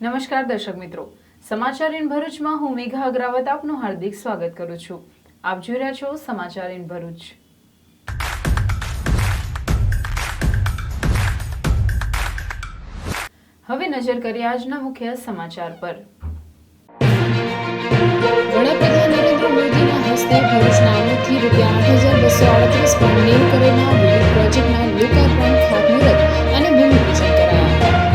નમસ્કાર દર્શક મિત્રો, સમાચાર ઇન ભરૂચમાં હું મેઘા અગ્રાવત આપનું હાર્દિક સ્વાગત કરું છું। આપ જોઈ રહ્યા છો સમાચાર ઇન ભરૂચ। હવે નજર કરીએ આજના મુખ્ય સમાચાર પર। વડાપ્રધાન નરેન્દ્ર મોદીના હસ્તે ભરૂચના આમોદથી ₹8,238.90 કરોડના વિવિધ પ્રોજેક્ટના લોકાર્પણ, ખાતમુહૂર્ત અને ભૂમિપૂજન કરાયા।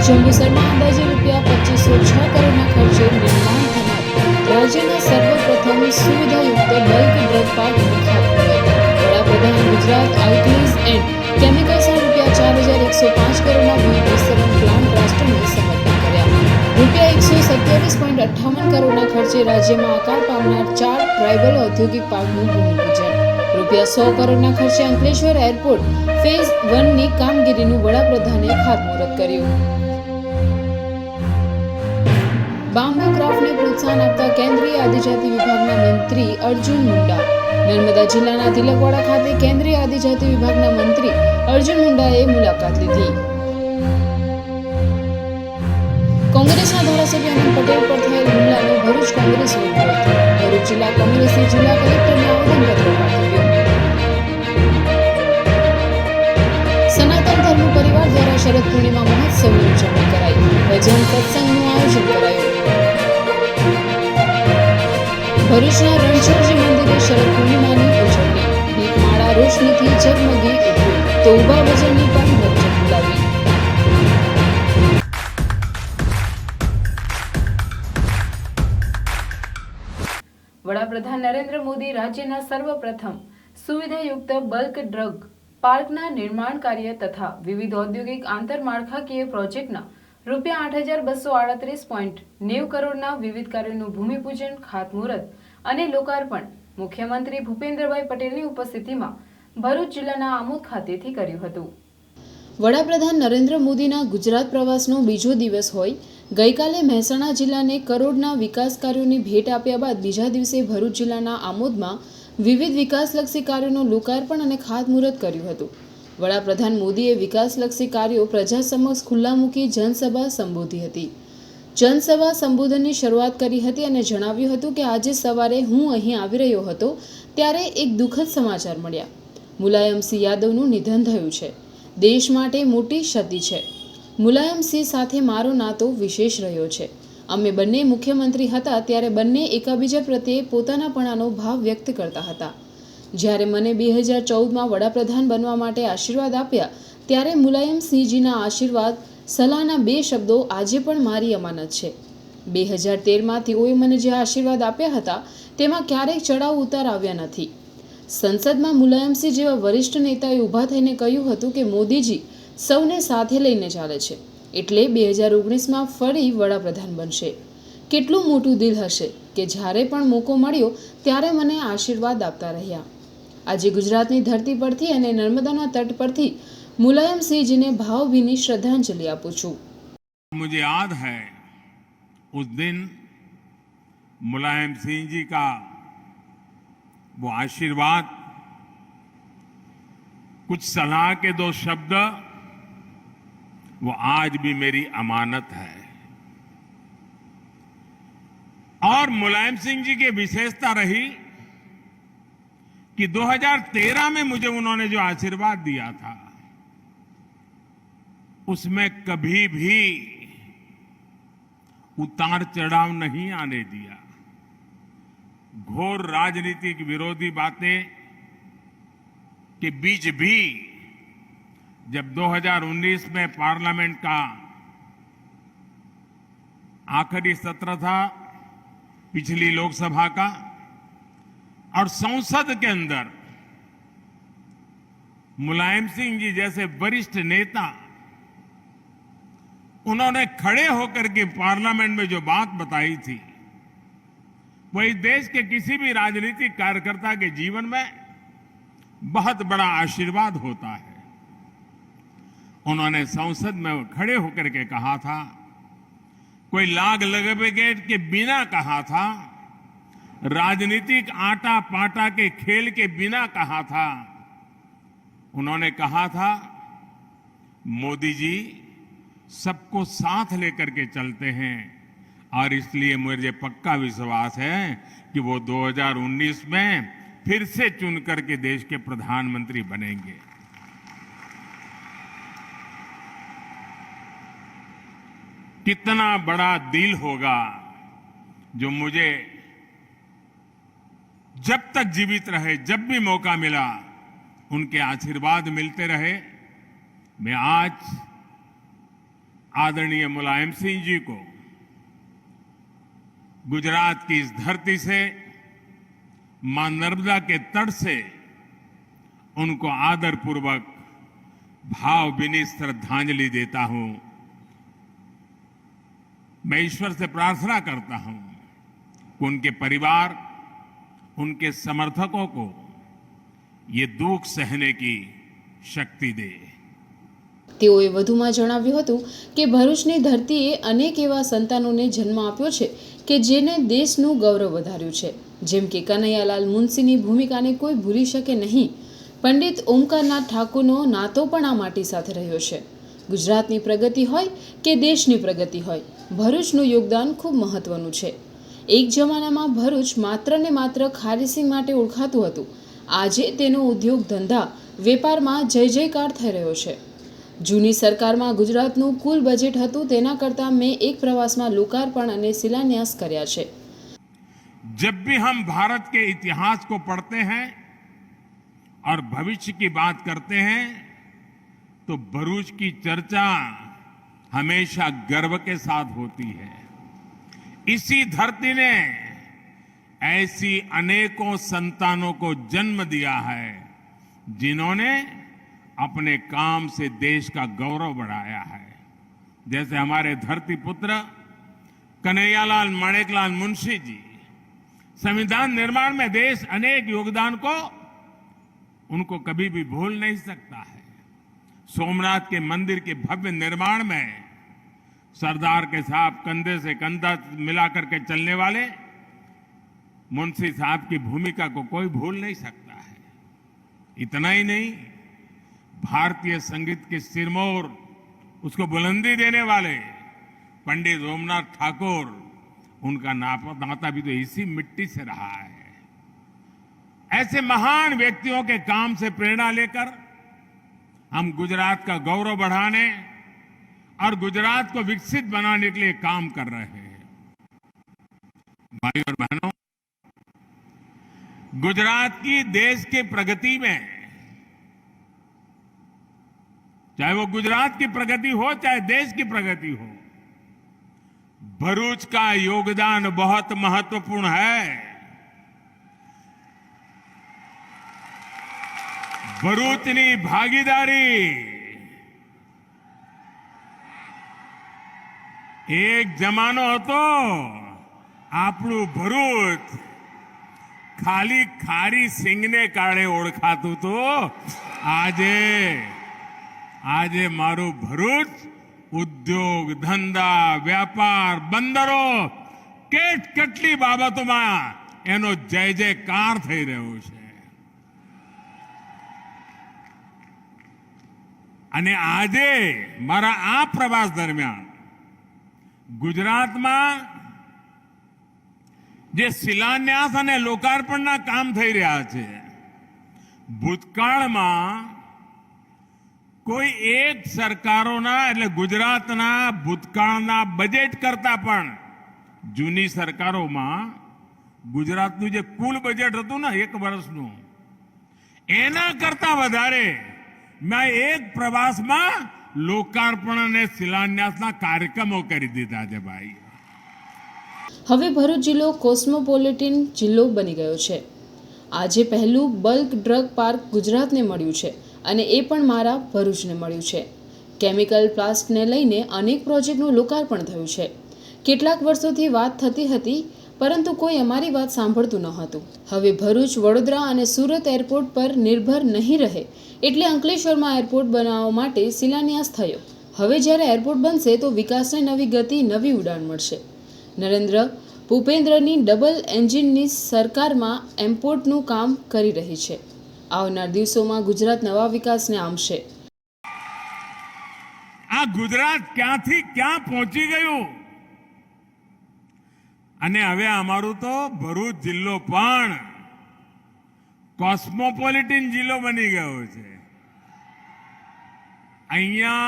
જંબુસરમાં અંદાજે ₹2,506 કરોડના ખર્ચે નિર્માણ થનાર રાજ્યના સર્વપ્રથમ સુવિધાયુક્ત બલ્ક ડ્રગ પાર્કનું ખાતમુહૂર્ત। વડાપ્રધાન ગુજરાત આલ્કલીઝ એન્ડ કેમિકલ્સના ₹4,105 કરોડના વિવિધ વિસ્તરણ પ્લાન્ટ રાષ્ટ્રને સમર્પિત કર્યા। ₹127.58 કરોડના ખર્ચે રાજ્યમાં આકાર પામનાર 4 ટ્રાઇબલ ઔદ્યોગિક પાર્કનું ભૂમિપૂજન। ₹100 કરોડના ખર્ચે અંકલેશ્વર એરપોર્ટ ફેઝ 1ની કામગીરીનું વડાપ્રધાને ખાતમુહૂર્ત કર્યું। બામ્બુ ક્રાફ્ટને પ્રોત્સાહન આપતા કેન્દ્રીય આદિજાતિ વિભાગના મંત્રી અર્જુન મુંડા। નર્મદા જિલ્લાના તિલકવાડા ખાતે કેન્દ્રીય આદિજાતિ વિભાગના મંત્રી અર્જુન મુંડાએ મુલાકાત લીધી। કોંગ્રેસના ધારાસભ્ય અનંત પટેલ પર થયેલ હુમલાનો ભરૂચ કોંગ્રેસનો વિરોધ। ભરૂચ જિલ્લા કોંગ્રેસે જિલ્લા કલેક્ટરને આવેદનપત્ર પાઠવ્યું। સનાતન ધર્મ પરિવાર દ્વારા શરદ પૂર્ણિમા મહોત્સવની ઉજવણી કરાઈ। ભજન સત્સંગનું આયોજન કરાયું। ભરૂચના રણછોડજી મંદિરે શરદ પૂર્ણિમાની ઉજવણી। દીપમાળા રોશનીથી ઝગમગી ઉઠ્યું તો ઉભા ભજનની પણ રમઝટ બોલાવી। વડાપ્રધાન નરેન્દ્ર મોદી રાજ્યના સર્વપ્રથમ સુવિધાયુક્ત બલ્ક ડ્રગ પાર્કના નિર્માણ કાર્ય તથા વિવિધ ઔદ્યોગિક આંતરમાળખાકીય પ્રોજેક્ટના ₹8,238.90 કરોડના વિવિધ કાર્યોનું ભૂમિપૂજન, ખાતમુહૂર્ત અને લોકાર્પણ મુખ્યમંત્રી ભૂપેન્દ્રભાઈ પટેલની ઉપસ્થિતિમાં ભરૂચ જિલ્લાના આમોદ ખાતેથી કર્યું હતું। વડાપ્રધાન નરેન્દ્ર મોદીના ગુજરાત પ્રવાસનો બીજો દિવસ હોય ગઈકાલે મહેસાણા જિલ્લાને કરોડના વિકાસ કાર્યોની ભેટ આપ્યા બાદ બીજા દિવસે ભરૂચ જિલ્લાના આમોદમાં વિવિધ વિકાસલક્ષી કાર્યોનું લોકાર્પણ અને ખાતમુહૂર્ત કર્યું હતું। વડાપ્રધાન મોદીએ વિકાસલક્ષી કાર્યો પ્રજા સમક્ષ ખુલ્લા મૂકી જનસભા સંબોધી હતી। જનસભા સંબોધનની શરૂઆત કરી હતી અને જણાવ્યું હતું કે આજે સવારે હું અહીં આવી રહ્યો હતો ત્યારે એક દુઃખદ સમાચાર મળ્યા। મુલાયમસિંહ યાદવનું નિધન થયું છે। દેશ માટે મોટી ક્ષતિ છે। મુલાયમસિંહ સાથે મારો નાતો વિશેષ રહ્યો છે। અમે બંને મુખ્યમંત્રી હતા ત્યારે બંને એકબીજા પ્રત્યે પોતાનાપણાનો ભાવ વ્યક્ત કરતા હતા। જ્યારે મને 2014માં વડાપ્રધાન બનવા માટે આશીર્વાદ આપ્યા ત્યારે મુલાયમસિંહજીના આશીર્વાદ સલાહના 2 શબ્દો આજે પણ મારી અમાનત છે। 2013માં તેઓએ મને જે આશીર્વાદ આપ્યા હતા તેમાં ક્યારેય ચડાવ ઉતાર આવ્યા નથી। સંસદમાં મુલાયમસિંહ જેવા વરિષ્ઠ નેતાએ ઊભા થઈને કહ્યું હતું કે મોદીજી સૌને સાથે લઈને ચાલે છે એટલે 2019માં ફરી વડાપ્રધાન બનશે। કેટલું મોટું દિલ હશે કે જ્યારે પણ મોકો મળ્યો ત્યારે મને આશીર્વાદ આપતા રહ્યા। આજે ગુજરાતની ધરતી પરથી અને નર્મદાના તટ પરથી મુલાયમસિંહજીને ભાવભીની શ્રદ્ધાંજલિ આપું છું। मुझे याद है उस दिन मुलायम सिंह जी का वो आशीर्वाद, कुछ सलाह के 2 शब्द, वो आज भी मेरी अमानत है। और मुलायम सिंह जी की विशेषता रही कि 2013 में मुझे उन्होंने जो आशीर्वाद दिया था उसमें कभी भी उतार चढ़ाव नहीं आने दिया। घोर राजनीतिक विरोधी बातें के बीच भी जब 2019 में पार्लियामेंट का आखिरी सत्र था पिछली लोकसभा का और संसद के अंदर मुलायम सिंह जी जैसे वरिष्ठ नेता उन्होंने खड़े होकर के पार्लियामेंट में जो बात बताई थी वही देश के किसी भी राजनीतिक कार्यकर्ता के जीवन में बहुत बड़ा आशीर्वाद होता है। उन्होंने संसद में खड़े होकर के कहा था, कोई लाग लगेट के बिना कहा था, राजनीतिक आटा पाटा के खेल के बिना कहा था। उन्होंने कहा था, मोदी जी सबको साथ लेकर के चलते हैं और इसलिए मुझे पक्का विश्वास है कि वो 2019 में फिर से चुन करके देश के प्रधानमंत्री बनेंगे। कितना बड़ा दिल होगा जो मुझे जब तक जीवित रहे, जब भी मौका मिला, उनके आशीर्वाद मिलते रहे। मैं आज आदरणीय मुलायम सिंह जी को गुजरात की इस धरती से, मां नर्मदा के तट से उनको आदरपूर्वक भावभीनी श्रद्धांजलि देता हूं। मैं ईश्वर से प्रार्थना करता हूं कि उनके परिवार, उनके समर्थकों को ये दुख सहने की शक्ति दे। તેઓએ વધુમાં જણાવ્યું હતું કે ભરૂચની ધરતીએ અનેક એવા સંતાનોને જન્મ આપ્યો છે કે જેને દેશનું ગૌરવ વધાર્યું છે, જેમ કે કનૈયાલાલ મુનશીની ભૂમિકાને કોઈ ભૂલી શકે નહીં। પંડિત ઓમકારનાથ ઠાકુરનો નાતો પણ આ માટી સાથે રહ્યો છે। ગુજરાતની પ્રગતિ હોય કે દેશની પ્રગતિ હોય, ભરૂચનું યોગદાન ખૂબ મહત્વનું છે। એક જમાનામાં ભરૂચ માત્ર ને માત્ર ખારીસિંગ માટે ઓળખાતું હતું। આજે તેનો ઉદ્યોગ ધંધા વેપારમાં જય જયકાર થઈ રહ્યો છે। જૂની સરકારમાં ગુજરાતનું કુલ બજેટ હતું તેના કરતાં મેં એક પ્રવાસમાં લોકાર્પણ અને શિલાન્યાસ કર્યા છે। जब भी हम भारत के इतिहास को पढ़ते हैं और भविष्य की बात करते हैं तो भरूच की चर्चा हमेशा गर्व के साथ होती है। इसी धरती ने ऐसी अनेकों संतानों को जन्म दिया है जिन्होंने अपने काम से देश का गौरव बढ़ाया है। जैसे हमारे धरती पुत्र कन्हैयालाल माणिकलाल मुंशी जी, संविधान निर्माण में देश अनेक योगदान को उनको कभी भी भूल नहीं सकता है। सोमनाथ के मंदिर के भव्य निर्माण में सरदार के साथ कंधे से कंधा मिलाकर के चलने वाले मुंशी साहब की भूमिका को कोई भूल नहीं सकता है। इतना ही नहीं, भारतीय संगीत के सिरमौर, उसको बुलंदी देने वाले पंडित सोमनाथ ठाकुर, उनका नाता भी तो इसी मिट्टी से रहा है। ऐसे महान व्यक्तियों के काम से प्रेरणा लेकर हम गुजरात का गौरव बढ़ाने और गुजरात को विकसित बनाने के लिए काम कर रहे हैं। भाई और बहनों, गुजरात की देश की प्रगति में, चाहे वो गुजरात की प्रगति हो चाहे देश की प्रगति हो, भरूच का योगदान बहुत महत्वपूर्ण है। भरूचनी भागीदारी एक जमानो હતો આપણું ભરૂચ ખાલી ખારી સિંગને કારણે ઓળખાતું તો આજે મારું ભરૂચ ઉદ્યોગ, ધંધા, વ્યાપાર, બંદરો, કેટલી બાબતોમાં એનો જય જયકાર થઈ રહ્યો છે। અને આજે મારા આ પ્રવાસ દરમિયાન ગુજરાતમાં જે શિલાન્યાસ અને લોકાર્પણના કામ થઈ રહ્યા છે, ભૂતકાળમાં કોઈ એક સરકારોના એટલે ગુજરાતના ભૂતકાળના બજેટ કરતા પણ જૂની સરકારોમાં ગુજરાતનું જે કુલ બજેટ હતું ને એક વર્ષનું, એના કરતા વધારે મેં એક પ્રવાસમાં લોકાર્પણ અને શિલાન્યાસના કાર્યક્રમો કરી દીધા છે ભાઈ। હવે ભરૂચ જિલ્લો કોસ્મોપોલિટન જિલ્લો બની ગયો છે। આજે પહેલું બલ્ક ડ્રગ પાર્ક ગુજરાતને મળ્યું છે અને એ પણ મારા ભરૂચને મળ્યું છે। કેમિકલ પ્લાસ્ટને લઈને અનેક પ્રોજેક્ટનું લોકાર્પણ થયું છે। કેટલાક વર્ષોથી વાત થતી હતી પરંતુ કોઈ અમારી વાત સાંભળતું ન હતું। હવે ભરૂચ, વડોદરા અને સુરત એરપોર્ટ પર નિર્ભર નહીં રહે એટલે અંકલેશ્વરમાં એરપોર્ટ બનાવવા માટે શિલાન્યાસ થયો। હવે જ્યારે એરપોર્ટ બનશે તો વિકાસને નવી ગતિ, નવી ઉડાન મળશે। નરેન્દ્ર ભૂપેન્દ્રની ડબલ એન્જિનની સરકારમાં એરપોર્ટનું કામ કરી રહી છે। આવનાર દિવસોમાં ગુજરાત નવા વિકાસને આંબશે। આ ગુજરાત ક્યાંથી ક્યાં પહોંચી ગયું અને હવે અમારું તો ભરૂચ જિલ્લો પણ કોસ્મોપોલિટન જિલ્લો બની ગયો છે. અહીંયા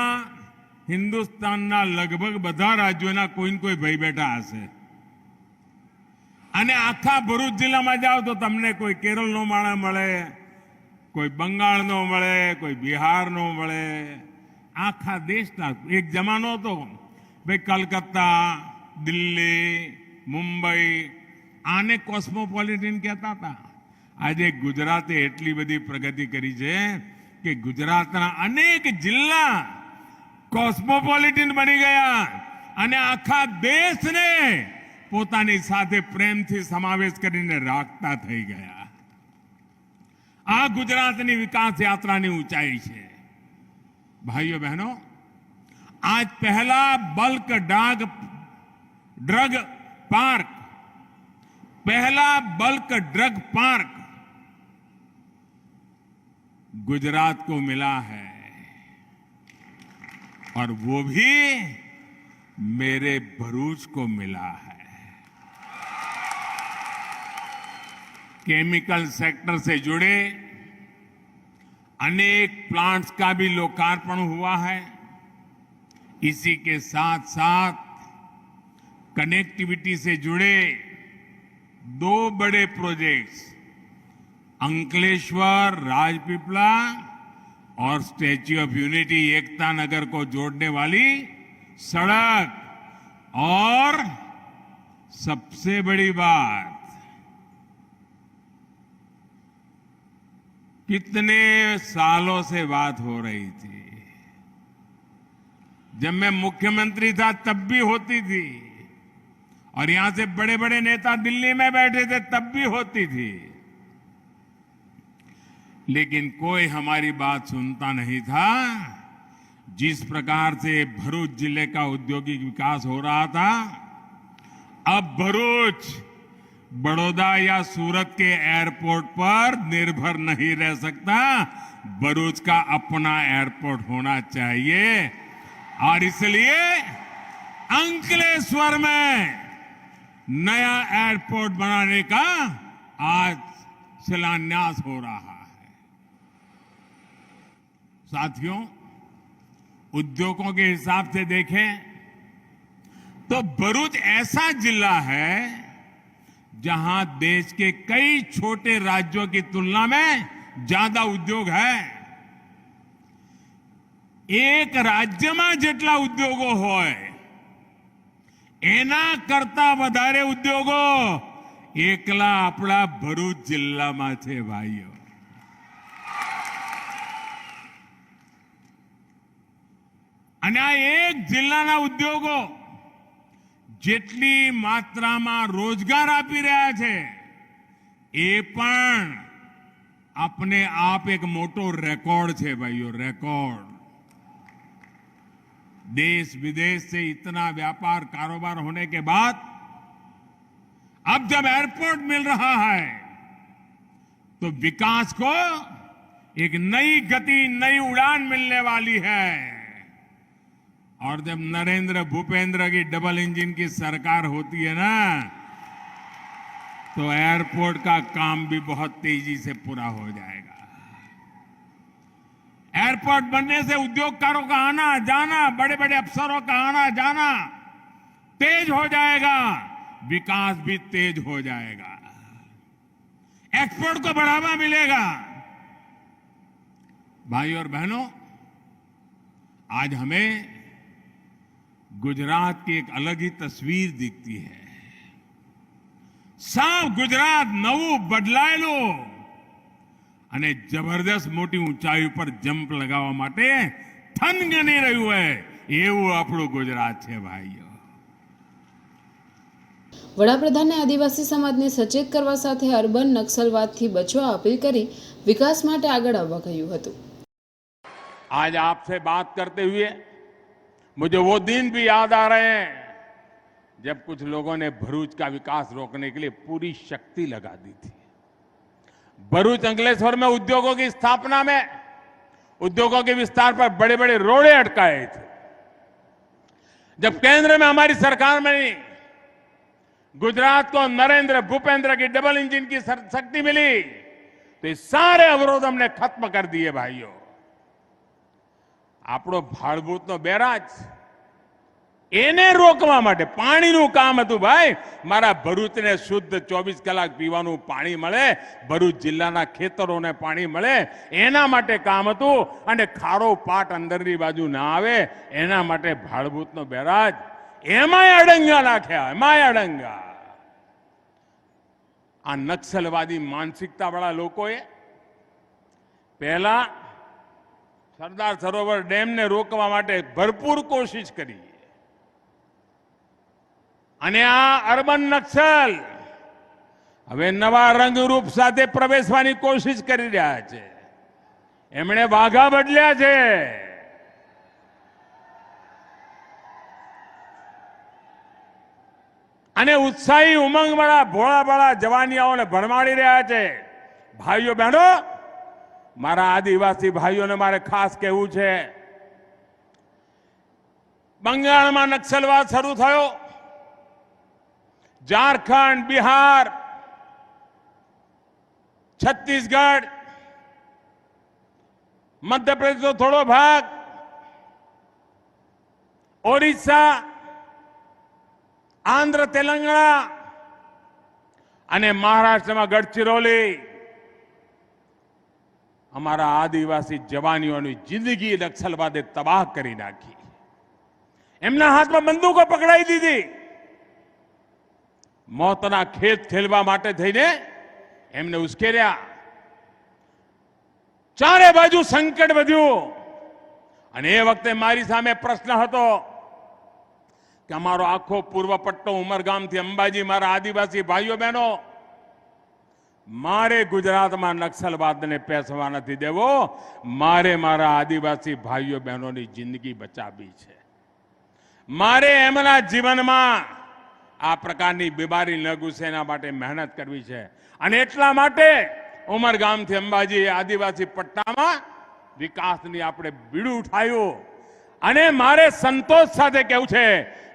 હિન્દુસ્તાનના લગભગ બધા રાજ્યોના કોઈ ને કોઈ ભાઈ બેઠા હશે અને આખા ભરૂચ જિલ્લામાં જાઓ તો તમને કોઈ કેરળનો માણસ મળે, કોઈ બંગાળનો મળે, કોઈ બિહારનો મળે. આખા દેશના એક જમાનો હતો ભાઈ કલકત્તા, દિલ્હી, મુંબઈ આને કોસ્મોપોલિટન કહેતા હતા. આજે ગુજરાતે એટલી બધી પ્રગતિ કરી છે કે ગુજરાતના અનેક જિલ્લા કોસ્મોપોલિટન બની ગયા અને આખા દેશને પોતાની સાથે પ્રેમથી સમાવેશ કરીને રાખતા થઈ ગયા. આ ગુજરાતની વિકાસ યાત્રાની ઊંચાઈ છે. ભાઈઓ બહેનો, आज पहला बल्क ड्रग पार्क गुजरात को मिला है और वो भी मेरे भरूच को मिला है. केमिकल सेक्टर से जुड़े अनेक प्लांट्स का भी लोकार्पण हुआ है. इसी के साथ साथ कनेक्टिविटी से जुड़े 2 बड़े प्रोजेक्ट्स अंकलेश्वर राजपीपला और statue of unity Ekta Nagar को जोड़ने वाली सड़क और सबसे बड़ी बात, कितने सालों से बात हो रही थी, जब मैं मुख्यमंत्री था तब भी होती थी और यहां से बड़े बड़े नेता दिल्ली में बैठे थे तब भी होती थी, लेकिन कोई हमारी बात सुनता नहीं था. जिस प्रकार से भरूच जिले का औद्योगिक विकास हो रहा था, अब भरूच बड़ौदा या सूरत के एयरपोर्ट पर निर्भर नहीं रह सकता. भरूच का अपना एयरपोर्ट होना चाहिए और इसलिए अंकलेश्वर में नया एयरपोर्ट बनाने का आज शिलान्यास हो रहा है. साथियों, उद्योगों के हिसाब से देखें तो भरूच ऐसा जिला है जहां देश के कई छोटे राज्यों की तुलना में ज्यादा उद्योग है. एक राज्यમાં જેટલા ઉદ્યોગો હોય એના કરતા વધારે ઉદ્યોગો એકલા આપણા ભરૂચ જિલ્લામાં છે ભાઈઓ. અને આ એક જિલ્લાના ઉદ્યોગો જેટલી માત્રામાં રોજગાર આપી રહ્યા છે એ પણ अपने आप एक मोटो रिकॉर्ड છે भाइयों, रिकॉर्ड. देश विदेश से इतना व्यापार कारोबार होने के बाद अब जब एयरपोर्ट मिल रहा है तो विकास को एक नई गति, नई उड़ान मिलने वाली है. और जब नरेंद्र भूपेंद्र की डबल इंजन की सरकार होती है ना, तो एयरपोर्ट का काम भी बहुत तेजी से पूरा हो जाएगा. एयरपोर्ट बनने से उद्योगकारों का आना जाना, बड़े बड़े अफसरों का आना जाना तेज हो जाएगा, विकास भी तेज हो जाएगा, एक्सपोर्ट को बढ़ावा मिलेगा. भाइयों और बहनों, आज हमें गुजरात की एक अलग ही तस्वीर दिखती है. સાવ ગુજરાત નવું બદલાયેલું અને જબરદસ્ત મોટી ઊંચાઈ ઉપર જમ્પ લગાવવા માટે થનગની રહ્યું હોય એવું આપણું ગુજરાત છે ભાઈઓ. વડાપ્રધાને આદિવાસી સમાજને સચેત કરવા સાથે અર્બન નક્સલવાદથી બચવા અપીલ કરી વિકાસ માટે આગળ આવવા કહ્યું હતું. आज आपसे बात करते हुए मुझे वो दिन भी याद आ रहे हैं जब कुछ लोगों ने भरूच का विकास रोकने के लिए पूरी शक्ति लगा दी थी. भरूच अंकलेश्वर में उद्योगों की स्थापना में, उद्योगों के विस्तार पर बड़े बड़े रोड़े अटकाए थे. जब केंद्र में हमारी सरकार में गुजरात को नरेंद्र भूपेंद्र की डबल इंजन की शक्ति मिली तो ये सारे अवरोध हमने खत्म कर दिए भाइयों। આપણો ભાડભૂતનો બેરાજ એને રોકવા માટે પાણીનું કામ હતું ભાઈ। મારા ભરૂચને શુદ્ધ 24 કલાક પીવાનું પાણી મળે, ભરૂચ જિલ્લાના ખેતરોને પાણી મળે એના માટે કામ હતું અને ખારો પાટ અંદરની બાજુ ના આવે એના માટે ભાડભૂતનો બેરાજ એમાંય અડંગા નાખ્યા, એમાંય અડંગા। આ નક્સલવાદી માનસિકતાવાળા લોકોએ પહેલા સરદાર સરોવર ડેમને રોકવા માટે ભરપૂર કોશિશ કરી અને આ અર્બન નક્સલ હવે નવા રંગરૂપ સાથે પ્રવેશવાની કોશિશ કરી રહ્યા છે। એમણે વાઘા બદલ્યા છે અને ઉત્સાહી ઉમંગવાળા ભોળાભાળા જવાનિયાઓને ભરમાડી રહ્યા છે। ભાઈઓ બહેનો, મારા આદિવાસી ભાઈઓને મારે ખાસ કહેવું છે, બંગાળમાં નક્સલવાદ શરૂ થયો, ઝારખંડ, બિહાર, છત્તીસગઢ, મધ્યપ્રદેશનો થોડો ભાગ, ઓરિસ્સા, આંધ્ર, તેલંગાણા અને મહારાષ્ટ્રમાં ગઢચિરોલી અમારા આદિવાસી જવાનીઓની જિંદગી નક્સલવાદે તબાહ કરી નાખી। એમના હાથમાં બંદૂકો પકડાઈ દીધી। મોતના ખેત ખેલવા માટે થઈને એમને ઉશ્કેર્યા। ચારે બાજુ સંકટ વધ્યું અને એ વખતે મારી સામે પ્રશ્ન હતો કે અમારો આખો પૂર્વ પટ્ટો ઉમરગામથી અંબાજી, મારા આદિવાસી ભાઈઓ બહેનો, મારે ગુજરાતમાં નક્સલવાદને પેસવા નથી દેવો, મારે મારા આદિવાસી ભાઈઓ બહેનોની જિંદગી બચાવવી છે, મારે એમના જીવનમાં આ પ્રકારની બીમારી ન ઘૂસે એના માટે મહેનત કરવી છે। અને એટલા માટે ઉમરગામથી અંબાજી આદિવાસી પટ્ટામાં વિકાસની આપણે બીડું ઉઠાવ્યું અને મારે સંતોષ સાથે કહેવું છે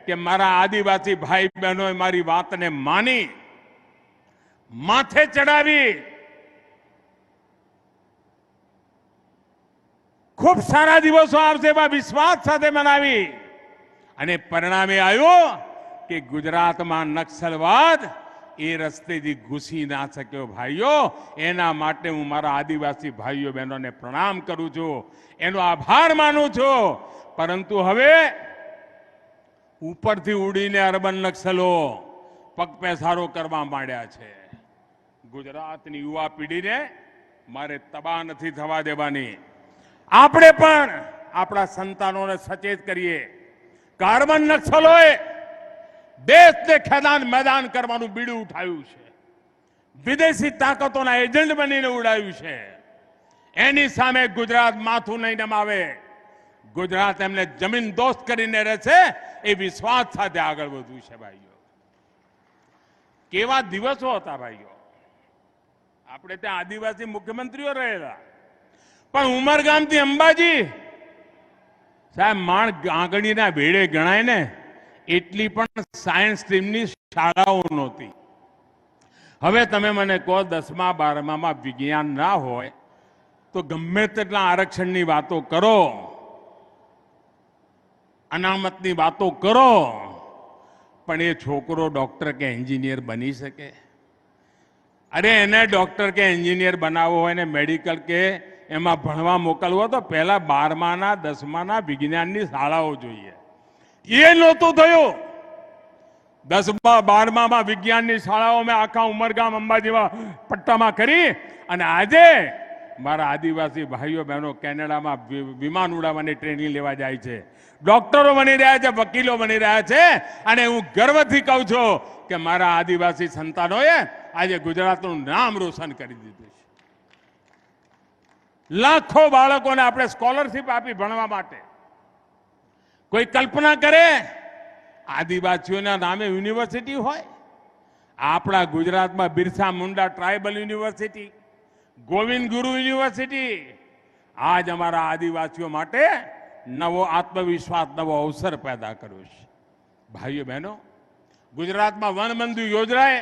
કે મારા આદિવાસી ભાઈ બહેનોએ મારી વાતને માની, માથે ચડાવી, ખૂબ સારા દિવસો આવશે એવા વિશ્વાસ સાથે મનાવી અને પરિણામે આવ્યું કે ગુજરાતમાં નક્સલવાદ એ રસ્તેથી ઘૂસી ના શક્યો। ભાઈઓ, એના માટે હું મારા આદિવાસી ભાઈઓ બહેનોને પ્રણામ કરું છું, એનો આભાર માનું છું। પરંતુ હવે ઉપરથી ઉડીને અર્બન નક્સલો પગપેસારો કરવા માંડ્યા છે। ગુજરાતની યુવા પેઢીને મારે તબાહ નથી થવા દેવાની। આપણે પણ આપણા સંતાનોને સચેત કરીએ। કાર્બન નક્સલોએ દેશને ખેદાન મેદાન કરવાનું બીડું ઉઠાવ્યું છે, વિદેશી તાકાતોના એજન્ટ બનીને ઉડાવ્યું છે। એની સામે ગુજરાત માથું નહીં નમાવે, ગુજરાત એમને જમીન દોસ્ત કરીને રહેશે એ વિશ્વાસ સાથે આગળ વધવું છે। ભાઈઓ, કેવા દિવસો હતા ભાઈઓ। આપણે ત્યાં આદિવાસી મુખ્યમંત્રીઓ રહેલા, પણ ઉમરગામથી અંબાજી સાહેબ માણ આંગળીના ભેડે ગણાય ને એટલી પણ સાયન્સ સ્ટ્રીમની શાળાઓ નહોતી। હવે તમે મને કહો 10મા 12મામાં વિજ્ઞાન ના હોય તો ગમે તેટલા આરક્ષણની વાતો કરો, અનામતની વાતો કરો, પણ એ છોકરો ડોક્ટર કે એન્જિનિયર બની શકે? અરે એને ડોક્ટર કે એન્જિનિયર બનાવવો હોય ને મેડિકલ કે એમાં ભણવા મોકલવો તો પહેલા 12માના 10માના વિજ્ઞાનની શાળાઓ જોઈએ। એ નહોતું થયું। 10મા 12મામાં વિજ્ઞાનની શાળાઓ મેં આખા ઉમરગામ અંબાજીમાં પટ્ટામાં કરી અને આજે મારા આદિવાસી ભાઈઓ બહેનો કેનેડામાં વિમાન ઉડાવવાની ટ્રેનિંગ લેવા જાય છે, ડોક્ટરો બની રહ્યા છે, વકીલો બની રહ્યા છે અને હું ગર્વથી કહું છું કે મારા આદિવાસી સંતાનોએ આજે ગુજરાતનું નામ રોશન કરી દીધું છે। લાખો બાળકોને આપણે સ્કોલરશિપ આપી ભણવા માટે। કોઈ કલ્પના કરે આદિવાસીઓના નામે યુનિવર્સિટી હોય? આપણા ગુજરાતમાં બિરસા મુંડા ટ્રાઇબલ યુનિવર્સિટી, ગોવિંદ ગુરુ યુનિવર્સિટી આજ અમારા આદિવાસીઓ માટે નવો આત્મવિશ્વાસ, નવો અવસર પેદા કર્યો છે। ભાઈઓ બહેનો, ગુજરાતમાં વન બંધુ યોજનાએ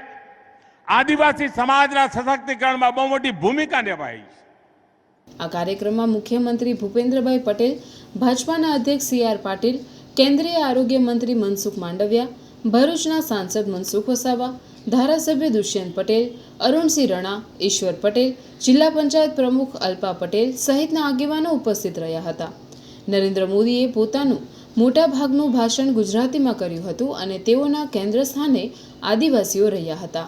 આદિવાસી સમાજના સશક્તિકરણમાં બહુ મોટી ભૂમિકા નિભાવી છે. આ કાર્યક્રમમાં મુખ્યમંત્રી ભૂપેન્દ્રભાઈ પટેલ, ભાજપાના અધ્યક્ષ સી.આર. પાટીલ, કેન્દ્રીય આરોગ્ય મંત્રી મનસુખ માંડવિયા, ભરૂચના સાંસદ મનસુખ વસાવા, ધારાસભ્ય દુષ્યંત પટેલ, અરુણસિંહ રણા, ઈશ્વર પટેલ, જિલ્લા પંચાયત પ્રમુખ અલ્પા પટેલ સહિતના આગેવાનો ઉપસ્થિત રહ્યા હતા. નરેન્દ્ર મોદીએ પોતાનું મોટાભાગનું ભાષણ ગુજરાતીમાં કર્યું હતું અને તેઓના કેન્દ્ર સ્થાને આદિવાસીઓ રહ્યા હતા.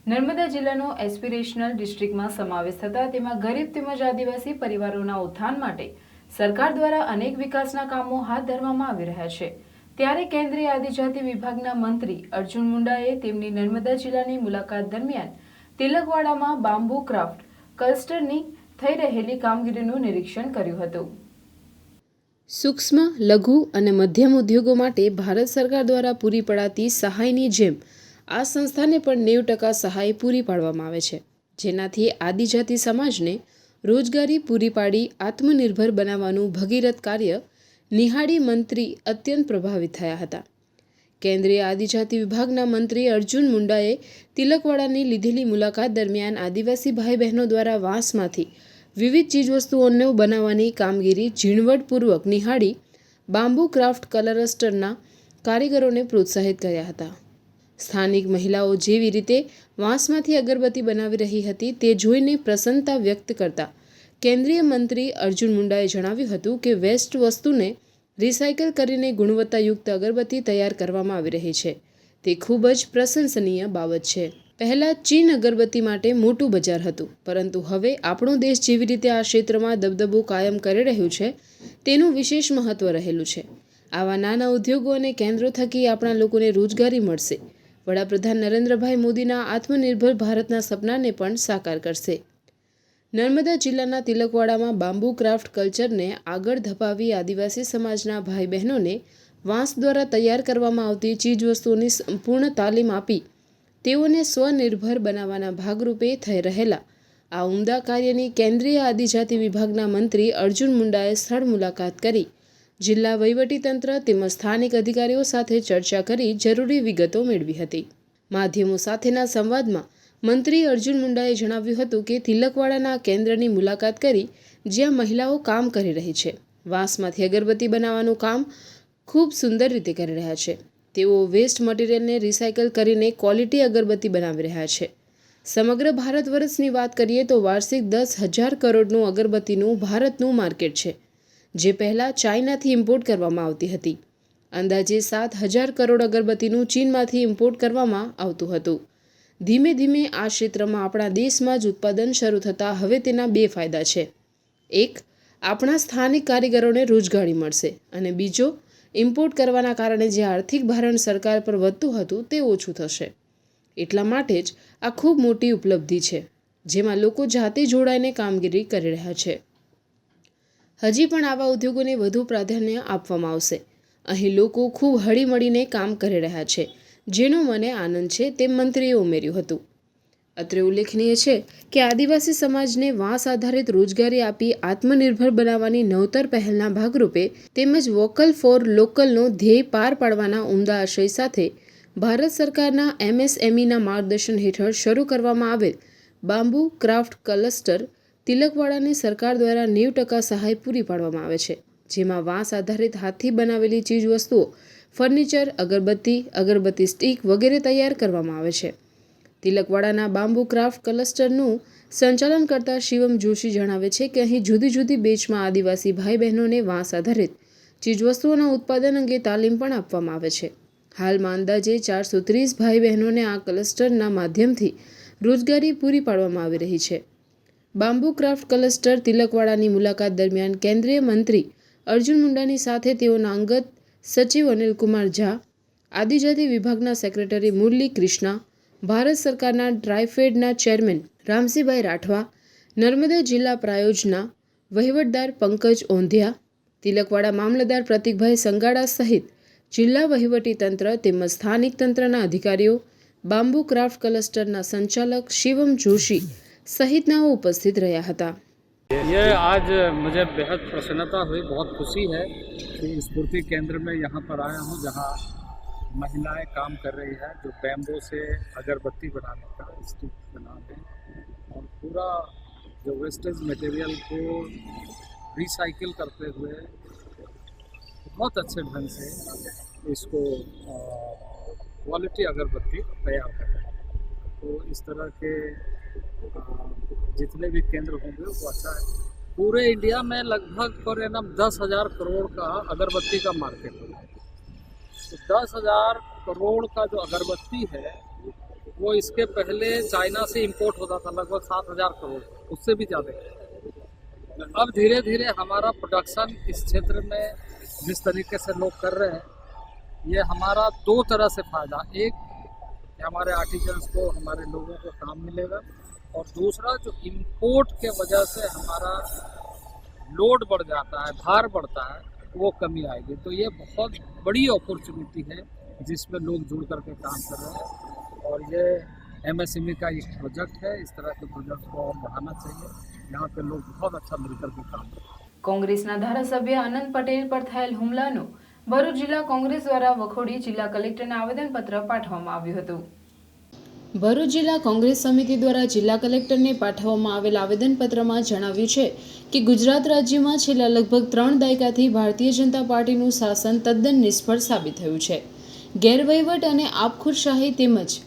નર્મદા જિલ્લાનો એસ્પિરેશનલ ડિસ્ટ્રિક્ટમાં સમાવેશ થતા તેમાં ગરીબ તેમજ આદિવાસી પરિવારોના ઉત્થાન માટે સરકાર દ્વારા અનેક વિકાસના કામો હાથ ધરવામાં આવી રહ્યા છે. ત્યારે કેન્દ્રીય આદિજાતિ વિભાગના મંત્રી અર્જુન મુંડાએ તેમની નર્મદા જિલ્લાની મુલાકાત દરમિયાન તિલકવાડામાં બામ્બુ ક્રાફ્ટ ક્લસ્ટરની થઈ રહેલી કામગીરીનું નિરીક્ષણ કર્યું હતું. સૂક્ષ્મ, લઘુ અને મધ્યમ ઉદ્યોગો માટે ભારત સરકાર દ્વારા પૂરી પડાતી સહાયની જેમ આ સંસ્થાને પણ 90% સહાય પૂરી પાડવામાં આવે છે, જેનાથી આદિજાતિ સમાજને રોજગારી પૂરી પાડી આત્મનિર્ભર બનાવવાનું ભગીરથ કાર્ય નિહાળી મંત્રી અત્યંત પ્રભાવિત થયા હતા. કેન્દ્રીય આદિજાતિ વિભાગના મંત્રી અર્જુન મુંડાએ તિલકવાડાની લીધેલી મુલાકાત દરમિયાન આદિવાસી ભાઈ બહેનો દ્વારા વાંસમાંથી વિવિધ ચીજવસ્તુઓને બનાવવાની કામગીરી ઝીણવટપૂર્વક નિહાળી બામ્બુ ક્રાફ્ટ ક્લસ્ટરના કારીગરોને પ્રોત્સાહિત કર્યા હતા. સ્થાનિક મહિલાઓ જેવી રીતે વાંસમાંથી અગરબત્તી બનાવી રહી હતી તે જોઈને પ્રસન્નતા વ્યક્ત કરતા કેન્દ્રીય મંત્રી અર્જુન મુંડાએ જણાવ્યું હતું કે વેસ્ટ વસ્તુને રિસાયકલ કરીને ગુણવત્તાયુક્ત અગરબત્તી તૈયાર કરવામાં આવી રહી છે. તે ખૂબ જ પ્રશંસનીય બાબત છે. પહેલાં ચીન અગરબત્તી માટે મોટું બજાર હતું, પરંતુ હવે આપણો દેશ જેવી રીતે આ ક્ષેત્રમાં દબદબો કાયમ કરી રહ્યું છે તેનું વિશેષ મહત્વ રહેલું છે. આવા નાના ઉદ્યોગો અને કેન્દ્રો થકી આપણા લોકોને રોજગારી મળશે. વડાપ્રધાન નરેન્દ્રભાઈ મોદીના આત્મનિર્ભર ભારતના સપનાને પણ સાકાર કરશે. નર્મદા જિલ્લાના તિલકવાડામાં બામ્બુ ક્રાફ્ટ કલ્ચરને આગળ ધપાવી આદિવાસી સમાજના ભાઈ બહેનોને વાંસ દ્વારા તૈયાર કરવામાં આવતી ચીજવસ્તુઓની સંપૂર્ણ તાલીમ આપી તેઓને સ્વનિર્ભર બનાવવાના ભાગરૂપે થઈ રહેલા આ ઉમદા કાર્યની કેન્દ્રીય આદિજાતિ વિભાગના મંત્રી અર્જુન મુંડાએ સ્થળ મુલાકાત કરી જિલ્લા વહીવટીતંત્ર તેમજ સ્થાનિક અધિકારીઓ સાથે ચર્ચા કરી જરૂરી વિગતો મેળવી હતી. માધ્યમો સાથેના સંવાદમાં મંત્રી અર્જુન મુંડાએ જણાવ્યું હતું કે તિલકવાડાના કેન્દ્રની મુલાકાત કરી જ્યાં મહિલાઓ કામ કરી રહી છે, વાંસમાંથી અગરબત્તી બનાવવાનું કામ ખૂબ સુંદર રીતે કરી રહ્યા છે. તેઓ વેસ્ટ મટીરિયલને રિસાયકલ કરીને ક્વોલિટી અગરબત્તી બનાવી રહ્યા છે. સમગ્ર ભારત વર્ષની વાત કરીએ તો વાર્ષિક 10,000 કરોડનું અગરબત્તીનું ભારતનું માર્કેટ છે, જે પહેલાં ચાઇનાથી ઇમ્પોર્ટ કરવામાં આવતી હતી. અંદાજે 7,000 કરોડ અગરબત્તીનું ચીનમાંથી ઇમ્પોર્ટ કરવામાં આવતું હતું. ધીમે ધીમે આ ક્ષેત્રમાં આપણા દેશમાં જ ઉત્પાદન શરૂ થતાં હવે તેના 2 ફાયદા છે. એક, આપણા સ્થાનિક કારીગરોને રોજગારી મળશે અને બીજો, ઇમ્પોર્ટ કરવાના કારણે જે આર્થિક ભારણ સરકાર પર વધતું હતું તે ઓછું થશે. એટલા માટે જ આ ખૂબ મોટી ઉપલબ્ધિ છે, જેમાં લોકો જાતે જોડાઈને કામગીરી કરી રહ્યા છે. હજી પણ આવા ઉદ્યોગોને વધુ પ્રાધાન્ય આપવામાં આવશે. અહીં લોકો ખૂબ હળીમળીને કામ કરી રહ્યા છે, જેનો મને આનંદ છે, તેમ મંત્રીએ ઉમેર્યું હતું. અત્રે ઉલ્લેખનીય છે કે આદિવાસી સમાજને વાંસ આધારિત રોજગારી આપી આત્મનિર્ભર બનાવવાની નવતર પહેલના ભાગરૂપે તેમજ વોકલ ફોર લોકલનો ધ્યેય પાર પાડવાના ઉમદા આશય સાથે ભારત સરકારના MSMEના માર્ગદર્શન હેઠળ શરૂ કરવામાં આવેલ બામ્બુ ક્રાફ્ટ ક્લસ્ટર તિલકવાડાને સરકાર દ્વારા 90% સહાય પૂરી પાડવામાં આવે છે, જેમાં વાંસ આધારિત હાથથી બનાવેલી ચીજવસ્તુઓ, ફર્નિચર, અગરબત્તી સ્ટીક વગેરે તૈયાર કરવામાં આવે છે. તિલકવાડાના બામ્બુ ક્રાફ્ટ ક્લસ્ટરનું સંચાલન કરતા શિવમ જોશી જણાવે છે કે અહીં જુદી જુદી બેચમાં આદિવાસી ભાઈ બહેનોને વાંસ આધારિત ચીજવસ્તુઓના ઉત્પાદન અંગે તાલીમ પણ આપવામાં આવે છે. હાલમાં અંદાજે 430 ભાઈ બહેનોને આ ક્લસ્ટરના માધ્યમથી રોજગારી પૂરી પાડવામાં આવી રહી છે. બામ્બુ ક્રાફ્ટ ક્લસ્ટર તિલકવાડાની મુલાકાત દરમિયાન કેન્દ્રીય મંત્રી અર્જુન મુંડાની સાથે તેઓના અંગત સચિવ અનિલકુમાર ઝા, આદિજાતિ વિભાગના સેક્રેટરી મુરલી કૃષ્ણા, ભારત સરકારના ટ્રાઇફેડના ચેરમેન રામસિંહભાઈ રાઠવા, નર્મદા જિલ્લા પ્રાયોજના વહીવટદાર પંકજ ઓંધિયા, તિલકવાડા મામલતદાર પ્રતિકભાઈ સંગાડા સહિત જિલ્લા વહીવટીતંત્ર તેમજ સ્થાનિક તંત્રના અધિકારીઓ, બામ્બુ ક્રાફ્ટ ક્લસ્ટરના સંચાલક શિવમ જોશી સહિતનાઓ ઉપસ્થિત રહ્યા હતા. ये आज मुझे बेहद प्रसन्नता हुई, बहुत खुशी है कि स्फूर्ति केंद्र में यहाँ पर आया हूँ, जहाँ महिलाएं काम कर रही है, जो बैम्बो से अगरबत्ती बनाने का स्टिक बना रहे हैं और पूरा जो वेस्टेज मटेरियल को रिसाइकिल करते हुए बहुत अच्छे ढंग से इसको क्वालिटी अगरबत्ती तैयार कर रहे हैं। तो इस तरह के जितने भी केंद्र होंगे वो अच्छा है। पूरे इंडिया में लगभग पर एनम 10,000 करोड़ का अगरबत्ती का मार्केट है। तो 10,000 करोड़ का जो अगरबत्ती है वो इसके पहले चाइना से इंपोर्ट होता था, लगभग 7,000 करोड़, उससे भी ज़्यादा। अब धीरे धीरे हमारा प्रोडक्शन इस क्षेत्र में जिस तरीके से लोग कर रहे हैं, ये हमारा दो तरह से फ़ायदा, एक कि हमारे आर्टिजन्स को, हमारे लोगों को काम मिलेगा, और दूसरा जो इंपोर्ट के वजह से हमारा लोड बढ़ जाता है, भार बढ़ता है, वो कमी आएगी। तो ये बहुत बड़ी अपॉर्चुनिटी है जिसमें लोग जुड़ करके काम कर रहे हैं, और ये MSME का एक प्रोजेक्ट है। इस तरह के प्रोजेक्ट को और बढ़ाना चाहिए। यहाँ पे लोग बहुत अच्छा मिलकर के काम कर रहे हैं। કોંગ્રેસના ધારાસભ્ય આનંદ પટેલ પર થયેલ હુમલાનું ભરૂચ જિલ્લા કોંગ્રેસ દ્વારા વખોડી જિલ્લા કલેક્ટરને આવેદનપત્ર પાઠવવામાં આવ્યું હતું। ભરૂચ જિલ્લા કોંગ્રેસ સમિતિ દ્વારા જિલ્લા કલેક્ટરને પાઠવવામાં આવેલ આવેદનપત્રમાં જણાવ્યું છે કે ગુજરાત રાજ્યમાં છેલ્લા લગભગ 3 દાયકાથી ભારતીય જનતા પાર્ટીનું શાસન તદ્દન નિષ્ફળ સાબિત થયું છે। ગેરવહીવટ અને આપખુરશાહી તેમજ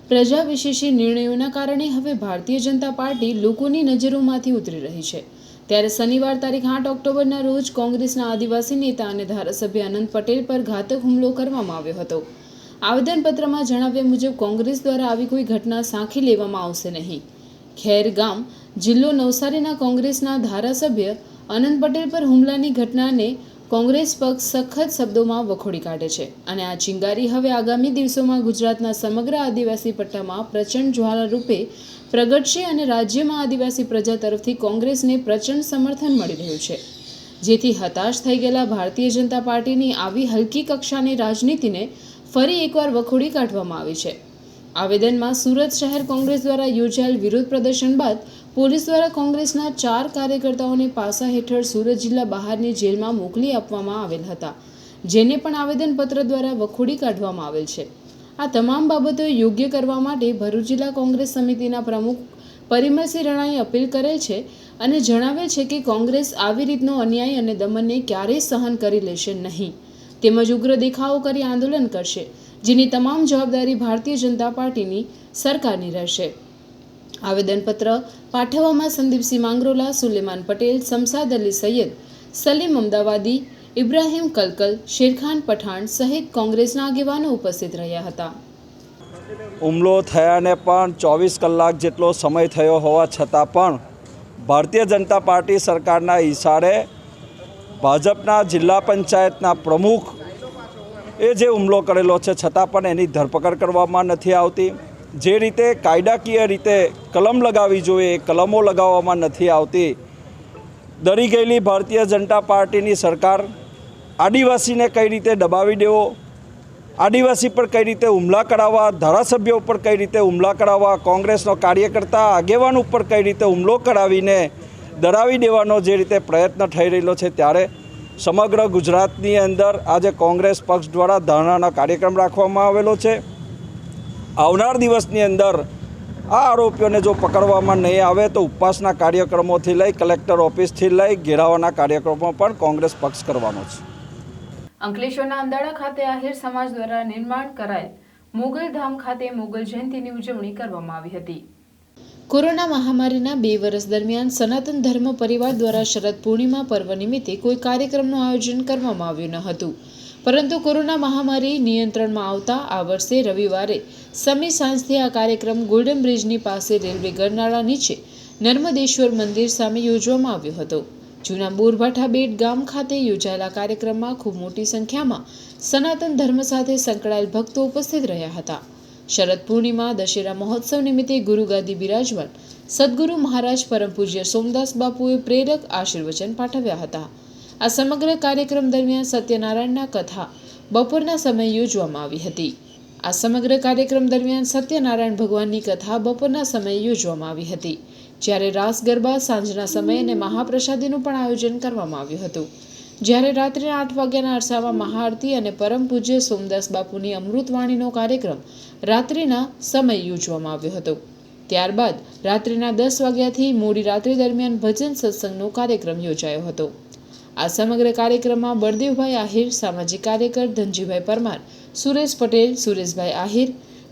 પ્રજા વિશેષી નિર્ણયોના કારણે હવે ભારતીય જનતા પાર્ટી લોકોની નજરોમાંથી ઉતરી રહી છે। ત્યારે શનિવાર તારીખ 8 ઓક્ટોબરના રોજ કોંગ્રેસના આદિવાસી નેતા અને ધારાસભ્ય આનંદ પટેલ પર ઘાતક હુમલો કરવામાં આવ્યો હતો। આવેદનપત્રમાં જણાવ્યા મુજબ કોંગ્રેસ દ્વારા આવી કોઈ ઘટના સાંખી લેવામાં આવશે નહીં। ખેર ગામ જિલ્લો નવસારીના કોંગ્રેસના ધારાસભ્ય આનંદ પટેલ પર હુમલાની ઘટનાને કોંગ્રેસ પક્ષ સખત શબ્દોમાં વખોડી કાઢે છે અને આ ચિંગારી હવે આગામી દિવસોમાં ગુજરાતના સમગ્ર આદિવાસી પટ્ટામાં પ્રચંડ જ્વાળા રૂપે પ્રગટશે અને રાજ્યમાં આદિવાસી પ્રજા તરફથી કોંગ્રેસને પ્રચંડ સમર્થન મળી રહ્યું છે, જેથી હતાશ થઈ ગયેલા ભારતીય જનતા પાર્ટીની આવી હલકી કક્ષાની રાજનીતિને ફરી એકવાર વખોડી કાઢવામાં આવી છે। આવેદનમાં સુરત શહેર કોંગ્રેસ દ્વારા યોજાયેલ વિરોધ પ્રદર્શન બાદ પોલીસ દ્વારા કોંગ્રેસના 4 કાર્યકર્તાઓને પાસા હેઠળ સુરત જિલ્લા બહારની જેલમાં મોકલી આપવામાં આવેલ હતા, જેને પણ આવેદનપત્ર દ્વારા વખોડી કાઢવામાં આવેલ છે। આ તમામ બાબતો યોગ્ય કરવા માટે ભરૂચ જિલ્લા કોંગ્રેસ સમિતિના પ્રમુખ પરિમલસિંહ રણાએ અપીલ કરેલ છે અને જણાવેલ છે કે કોંગ્રેસ આવી રીતનો અન્યાય અને દમનને ક્યારેય સહન કરી લેશે નહીં, તેમજ ઉગ્ર દેખાવો કરી આંદોલન કરશે, જેની તમામ જવાબદારી ભારતીય જનતા પાર્ટીની સરકારની રહેશે। આવેદનપત્ર પાઠવવામાં સંદીપસિંહ માંગરોલા, સુલેમાન પટેલ, શમશાદ અલી સૈયદ, સલીમ અમદાવાદી, ઇબ્રાહિમ કલકલ, શેરખાન પઠાણ સહિત કોંગ્રેસના આગેવાનો ઉપસ્થિત રહ્યા હતા। હુમલો થયાને પણ 24 કલાક જેટલો સમય થયો હોવા છતાં પણ ભારતીય જનતા પાર્ટી સરકારના ઇશારે ભાજપના જિલ્લા પંચાયતના પ્રમુખ જે હુમલો કરેલો છે છતાં પણ એની ધરપકડ કરવામાં નથી આવતી। જે રીતે કાયદાકીય રીતે કલમ લગાવવી જોઈએ એ કલમો લગાવવામાં નથી આવતી। ડરી ગયેલી ભારતીય જનતા પાર્ટીની સરકાર આદિવાસીને કઈ રીતે દબાવી દેવો, આદિવાસી પર કઈ રીતે હુમલા કરાવવા, ધારાસભ્યો ઉપર કઈ રીતે હુમલા કરાવવા, કોંગ્રેસનો કાર્યકર્તા આગેવાન ઉપર કઈ રીતે હુમલો કરાવીને ડરાવી દેવાનો જે રીતે પ્રયત્ન થઈ રહેલો છે, ત્યારે સમગ્ર ગુજરાતની અંદર આજે કોંગ્રેસ પક્ષ દ્વારા ધરણાનો કાર્યક્રમ રાખવામાં આવેલો છે। આવનાર દિવસની અંદર આ આરોપીઓને જો પકડવામાં નહીં આવે તો ઉપવાસના કાર્યક્રમોથી લઈ કલેક્ટર ઓફિસથી લઈ ઘેરાવાના કાર્યક્રમો પણ કોંગ્રેસ પક્ષ કરવાનો છે। અંકલેશ્વરના અંદાડા ખાતે આહિર સમાજ દ્વારા નિર્માણ કરાયેલ મોગલ ધામ ખાતે મોગલ જયંતિની ઉજવણી કરવામાં આવી હતી। કોરોના મહામારીના 2 વર્ષ દરમિયાન સનાતન ધર્મ પરિવાર દ્વારા શરદ પૂર્ણિમા પર્વ નિમિત્તે કોઈ કાર્યક્રમનું આયોજન કરવામાં આવ્યું ન હતું, પરંતુ કોરોના મહામારી નિયંત્રણમાં આવતા આ વર્ષે રવિવારે સમી સાંજથી આ કાર્યક્રમ ગોલ્ડન બ્રિજની પાસે રેલવે ગરનાળા નીચે નર્મદેશ્વર મંદિર સામે યોજવામાં આવ્યો હતો। જૂના બોરભાઠા બેટ ગામ ખાતે યોજાયેલા કાર્યક્રમમાં ખૂબ મોટી સંખ્યામાં સનાતન ધર્મ સાથે સંકળાયેલ ભક્તો ઉપસ્થિત રહ્યા હતા। શરદ પૂર્ણિમા દશેરા મહોત્સવ નિમિત્તે ગુરુગાદી બિરાજમાન સદગુરુ મહારાજ પરમ પૂજ્ય સોમદાસ બાપુએ પ્રેરક આશીર્વચન પાઠવ્યા હતા। આ સમગ્ર કાર્યક્રમ દરમિયાન સત્યનારાયણના કથા બપોરના સમયે યોજવામાં આવી હતી। આ સમગ્ર કાર્યક્રમ દરમિયાન સત્યનારાયણ ભગવાનની કથા બપોરના સમયે યોજવામાં આવી હતી। જ્યારે રાસ ગરબા, સાંજના સમયે અને મહાપ્રસાદીનું પણ આયોજન કરવામાં આવ્યું હતું. જ્યારે રાત્રે 8 વાગ્યાના અરસામાં મહાઆરતી અને પરમ પૂજ્ય સોમદાસ બાપુની અમૃતવાણીનો કાર્યક્રમ રાત્રિના સમયે યોજવામાં આવ્યો હતો. ત્યારબાદ રાત્રિના 10 વાગ્યાથી મોડી રાત્રિ દરમિયાન ભજન સત્સંગનો કાર્યક્રમ યોજાયો હતો. આ સમગ્ર કાર્યક્રમમાં બળદેવભાઈ આહિર, સામાજિક કાર્યકર ધનજીભાઈ પરમાર, સુરેશ પટેલ, સુરેશભાઈ આહિર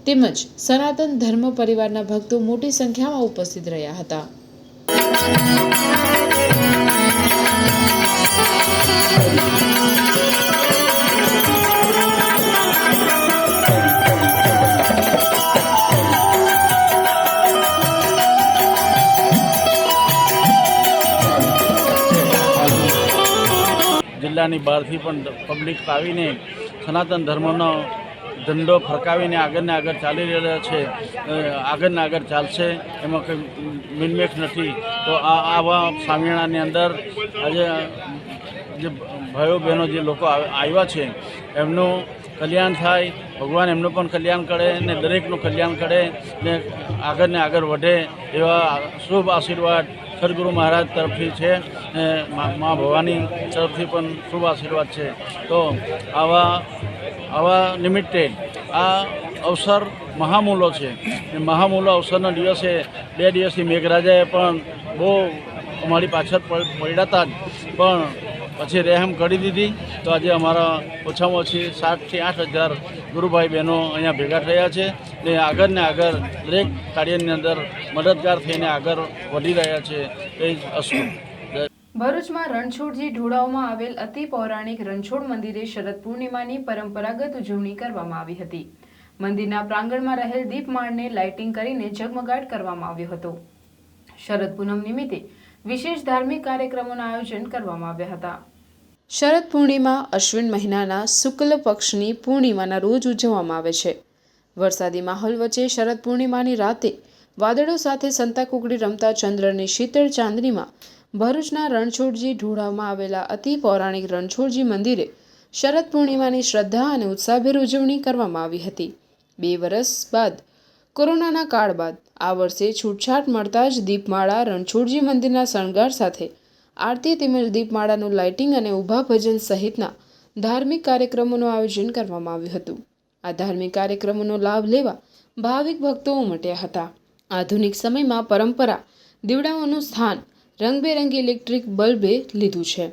તેમજ સનાતન ધર્મ પરિવારના ભક્તો મોટી સંખ્યામાં ઉપસ્થિત રહ્યા હતા. જિલ્લાની બહારથી પણ પબ્લિક આવીને સનાતન ધર્મનો ઝંડો ફરકાવીને આગળને આગળ ચાલી રહેલો છે. આગળને આગળ ચાલશે, એમાં કંઈ મિનમેખ નથી. તો આવા સામિયાણાની અંદર આજે જે ભાઈઓ બહેનો જે લોકો આવ્યા છે એમનું કલ્યાણ થાય, ભગવાન એમનું પણ કલ્યાણ કરે ને દરેકનું કલ્યાણ કરે ને આગળને આગળ વધે એવા શુભ આશીર્વાદ સદગુરુ મહારાજ તરફથી છે, મા ભવાની તરફથી પણ શુભ આશીર્વાદ છે. તો આવા નિમિત્તે આ અવસર મહામૂલો છે. મહામૂલો અવસરના દિવસે 2 દિવસથી મેઘરાજાએ પણ બહુ અમારી પાછળ પડ્યા હતા, પણ પછી રહેમ કરી દીધી. તો આજે અમારા ઓછામાં ઓછી 7,000 થી 8,000 ગુરુભાઈ બહેનો અહીંયા ભેગા થયા છે ને આગળને આગળ દરેક કાર્યની અંદર મદદગાર થઈને આગળ વધી રહ્યા છે. એ જ અસ્તુ. ભરૂચમાં રણછોડજી ઢોળાવમાં આવેલ અતિ પૌરાણિક રણછોડ મંદિરે શરદ પૂર્ણિમાની પરંપરાગત ઉજવણી કરવામાં આવી હતી. મંદિરના પ્રાંગણમાં રહેલ દીપમાળને લાઇટિંગ કરીને ઝગમગાટ કરવામાં આવ્યો હતો. શરદ પૂનમ નિમિત્તે વિશેષ ધાર્મિક કાર્યક્રમોના આયોજન કરવામાં આવ્યા હતા. શરદ પૂર્ણિમા અશ્વિન મહિનાના શુક્લ પક્ષની પૂર્ણિમાના રોજ ઉજવવામાં આવે છે. વરસાદી માહોલ વચ્ચે શરદ પૂર્ણિમાની રાતે વાદળો સાથે સંતાકુકડી રમતા ચંદ્રની શીતળ ચાંદનીમાં ભરૂચના રણછોડજી ઢોળાવમાં આવેલા અતિ પૌરાણિક રણછોડજી મંદિરે શરદ પૂર્ણિમાની શ્રદ્ધા અને ઉત્સાહભેર ઉજવણી કરવામાં આવી હતી. 2 વર્ષ બાદ કોરોનાના કાળ બાદ આ વર્ષે છૂટછાટ મળતા જ દીપમાળા રણછોડજી મંદિરના શણગાર સાથે આરતી તેમજ દીપમાળાનું લાઇટિંગ અને ઊભા ભજન સહિતના ધાર્મિક કાર્યક્રમોનું આયોજન કરવામાં આવ્યું હતું. આ ધાર્મિક કાર્યક્રમોનો લાભ લેવા ભાવિક ભક્તો ઉમટ્યા હતા. આધુનિક સમયમાં પરંપરા દીવડાઓનું સ્થાન રંગબેરંગી ઇલેક્ટ્રિક બલ્બે લીધું છે,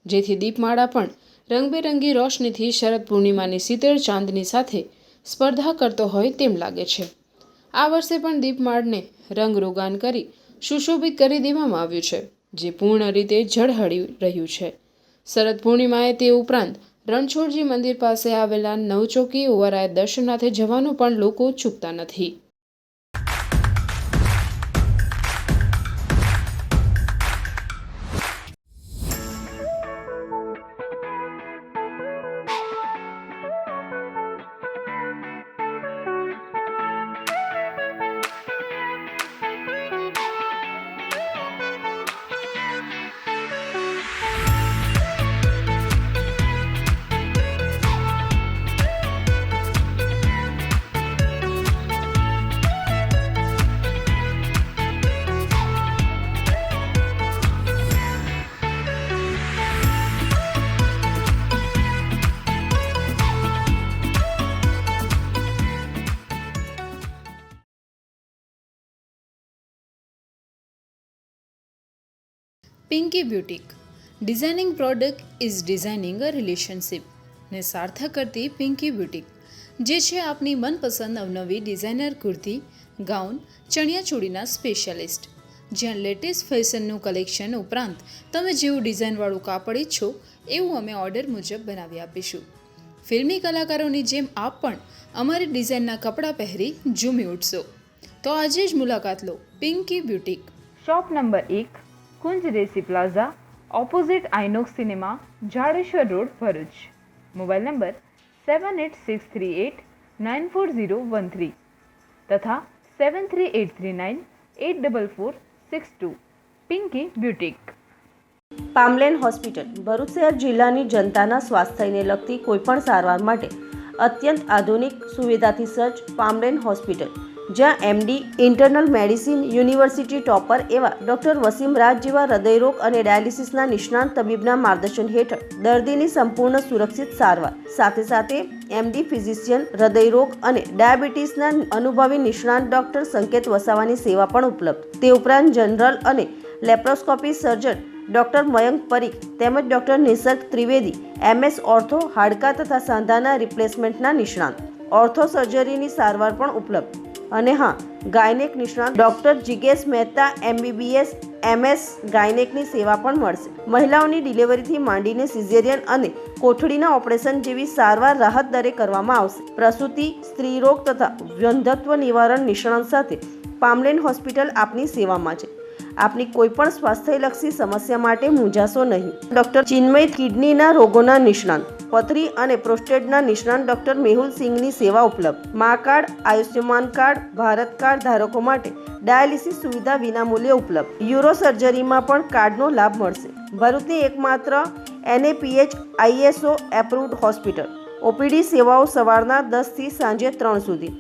જેથી દીપમાળા પણ રંગબેરંગી રોશનીથી શરદ પૂર્ણિમાની શીતળ ચાંદની સાથે સ્પર્ધા કરતો હોય તેમ લાગે છે. આ વર્ષે પણ દીપમાળને રંગરોગાન કરી સુશોભિત કરી દેવામાં આવ્યું છે, જે પૂર્ણ રીતે ઝળહળી રહ્યું છે. શરદ પૂર્ણિમાએ તે ઉપરાંત રણછોડજી મંદિર પાસે આવેલા નવચોકી ઓવરાય દર્શનાર્થે જવાનું પણ લોકો ચૂકતા નથી. Pinky boutique designing product is designing a relationship ને સાર્થક કરતી પિંકી બ્યુટીક, જે છે આપની મનપસંદ અવનવી ડિઝાઇનર કુર્તી, ગાઉન, ચણિયાચોળીના સ્પેશિયાલિસ્ટ, જ્યાં લેટેસ્ટ ફેશનનું કલેક્શન ઉપરાંત તમે જેવું ડિઝાઇનવાળું કાપડ ઈચ્છો એવું અમે ઓર્ડર મુજબ બનાવી આપીશું. ફિલ્મી કલાકારોની જેમ આપ પણ અમારી ડિઝાઇનના કપડાં પહેરી ઝૂમી ઉઠશો. તો આજે જ મુલાકાત લો Pinky boutique. Shop number 1, Kunj રેસી plaza, opposite Inox cinema, Jadeshwar road, Bharuch. Mobile number 7863894013 તથા 7383984462. Pinky boutique. Palmlane hospital Bharuch શહેર જિલ્લાની જનતાના સ્વાસ્થ્યને લગતી કોઈપણ સારવાર માટે અત્યંત આધુનિક સુવિધાથી સજ્જ પામલેન હોસ્પિટલ જ્યાં MD internal medicine university topper એવા ડૉક્ટર વસીમ રાજ જેવા હૃદયરોગ અને ડાયાલિસિસના નિષ્ણાંત તબીબના માર્ગદર્શન હેઠળ દર્દીની સંપૂર્ણ સુરક્ષિત સારવાર, સાથે સાથે એમડી ફિઝિશિયન, હૃદયરોગ અને ડાયાબિટીસના અનુભવી નિષ્ણાંત ડૉક્ટર સંકેત વસાવાની સેવા પણ ઉપલબ્ધ. તે ઉપરાંત જનરલ અને લેપ્રોસ્કોપી સર્જન ડૉક્ટર મયંક પરીખ તેમજ ડૉક્ટર નિસર્ગ ત્રિવેદી MS ઓર્થો, હાડકાં તથા સાંધાના રિપ્લેસમેન્ટના નિષ્ણાંત, ઓર્થો સર્જરીની સારવાર પણ ઉપલબ્ધ. અને હા, ગાયનેક નિષ્ણાંત ડૉક્ટર જિગેશ મહેતા MBBS MS ગાયનેકની સેવા પણ મળશે. મહિલાઓની ડિલિવરીથી માંડીને સિઝેરિયન અને કોથળીના ઓપરેશન જેવી સારવાર રાહત દરે કરવામાં આવશે. પ્રસૂતિ, સ્ત્રીરોગ તથા વંધ્યત્વ નિવારણ નિષ્ણાંત સાથે પામલેન હોસ્પિટલ આપની સેવામાં છે. આપની કોઈપણ સ્વાસ્થ્યલક્ષી સમસ્યા માટે મૂંઝાશો નહીં. ડૉક્ટર ચિન્મય કિડનીના રોગોના નિષ્ણાંત, પથરી અને પ્રોસ્ટેટના નિષ્ણાંત ડૉક્ટર મેહુલ સિંઘની સેવા ઉપલબ્ધ. મા card, Ayushman card, Bharat card ધારકો માટે ડાયાલિસિસ સુવિધા વિનામૂલ્યે ઉપલબ્ધ. યુરો સર્જરીમાં પણ કાર્ડનો લાભ મળશે. ભરૂચની એકમાત્ર NAPH ISO એપ્રુવ્ડ હોસ્પિટલ. OPD સેવાઓ સવારના 10 થી સાંજે 3 સુધી.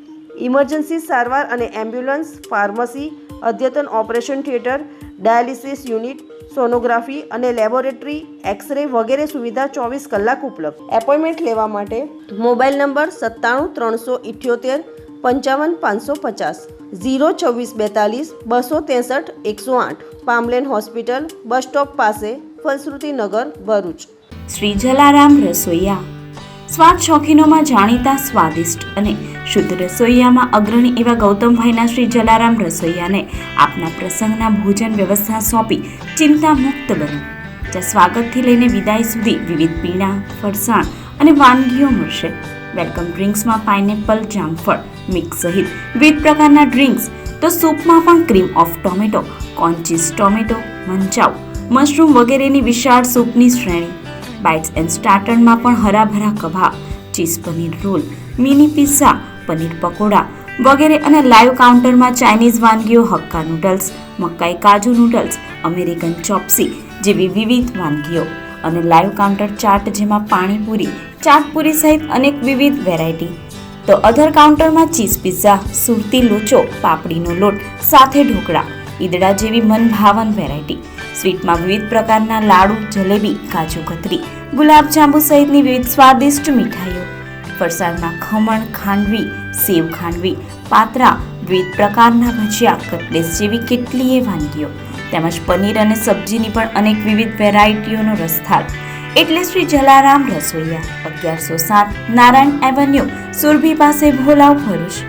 ઇમરજન્સી સારવાર અને એમ્બ્યુલન્સ, ફાર્મસી, અદ્યતન operation theatre, dialysis unit, sonography અને લેબોરેટરી, એક્સરે વગેરે સુવિધા 24 કલાક ઉપલબ્ધ. એપોઇન્ટમેન્ટ લેવા માટે mobile number 97 378 55 550 026 42 263 108. Palmlane hospital, bus stop પાસે, ફલશ્રુતિ નગર, ભરૂચ. શ્રી જલારામ રસોઈયા સ્વાદ શોખીનોમાં જાણીતા સ્વાદિષ્ટ અને શુદ્ધ રસોઈયામાં અગ્રણી એવા ગૌતમભાઈના શ્રી જલારામ રસોઈયાને આપના પ્રસંગના ભોજન વ્યવસ્થા સોંપી ચિંતા મુક્ત બનો. જ્યાં સ્વાગતથી લઈને વિદાય સુધી વિવિધ પીણા, ફરસાણ અને વાનગીઓ મળશે. વેલકમ ડ્રિંક્સમાં પાઇનેપલ, જામફળ, મિક્સ સહિત વિવિધ પ્રકારના ડ્રિંક્સ, તો સૂપમાં પણ cream of tomato, corn cheese tomato, manchow, mushroom વગેરેની વિશાળ સૂપની શ્રેણી. બાઇટ્સ એન્ડ સ્ટાર્ટરમાં પણ hara bhara kebab, cheese paneer roll, mini pizza, paneer pakora વગેરે અને લાઈવ કાઉન્ટરમાં ચાઇનીઝ વાનગીઓ, હક્કા નૂડલ્સ, મકાઈ કાજુ નૂડલ્સ, અમેરિકન ચોપસી જેવી વિવિધ વાનગીઓ અને લાઈવ કાઉન્ટર ચાટ, જેમાં પાણીપુરી, ચાટપુરી સહિત અનેક વિવિધ વેરાયટી. તો અધર કાઉન્ટરમાં ચીઝ પિઝા, સુરતી લોચો, પાપડીનો લોટ સાથે ઢોકળા, ઈદડા જેવી મનભાવન વેરાયટી. સ્વીટમાં વિવિધ પ્રકારના લાડુ, જલેબી, કાજુ કતરી, ગુલાબજાંબુ સહિતની વિવિધ સ્વાદિષ્ટ મીઠાઈઓ. ફરસાણમાં ખમણ, ખાંડવી, સેવ ખાંડવી, પાતરા, વિવિધ પ્રકારના ભજીયા, કટલેસ જેવી કેટલીય વાનગીઓ તેમજ પનીર અને સબ્જીની પણ અનેક વિવિધ વેરાયટીઓનો રસથાળ. એટલે શ્રી જલારામ રસોઈયા, 1107 નારાયણ એવન્યુ, સુરભી પાસે, ભોલાવ, ભરૂચ.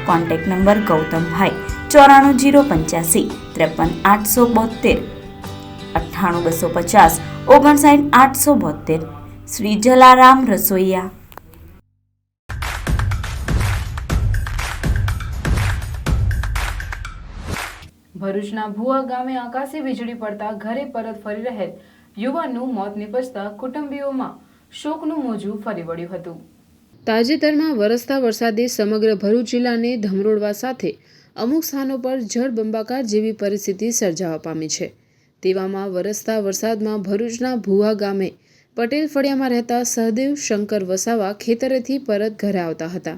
કોન્ટેક્ટ નંબર ગૌતમભાઈ 94085 53872 98250 59872. શ્રી જલારામ રસોઈયા. ભરૂચના ભુવા ગામે આકાશી વીજળી પડતા ઘરે પરત ફરી રહેલ યુવાનનું મોત નિપજતા કુટુંબીઓમાં શોકનું મોજું ફરી વળ્યું હતું. તાજેતરમાં વરસતા વરસાદે સમગ્ર ભરૂચ જિલ્લાને ધમરોળવા સાથે અમુક સ્થાનો પર જળબંબાકાર જેવી પરિસ્થિતિ સર્જાવા પામી છે. તેવામાં વરસતા વરસાદમાં ભરૂચના ભુવા ગામે પટેલ ફળિયામાં રહેતા સહદેવ શંકર વસાવા ખેતરેથી પરત ઘરે આવતા હતા.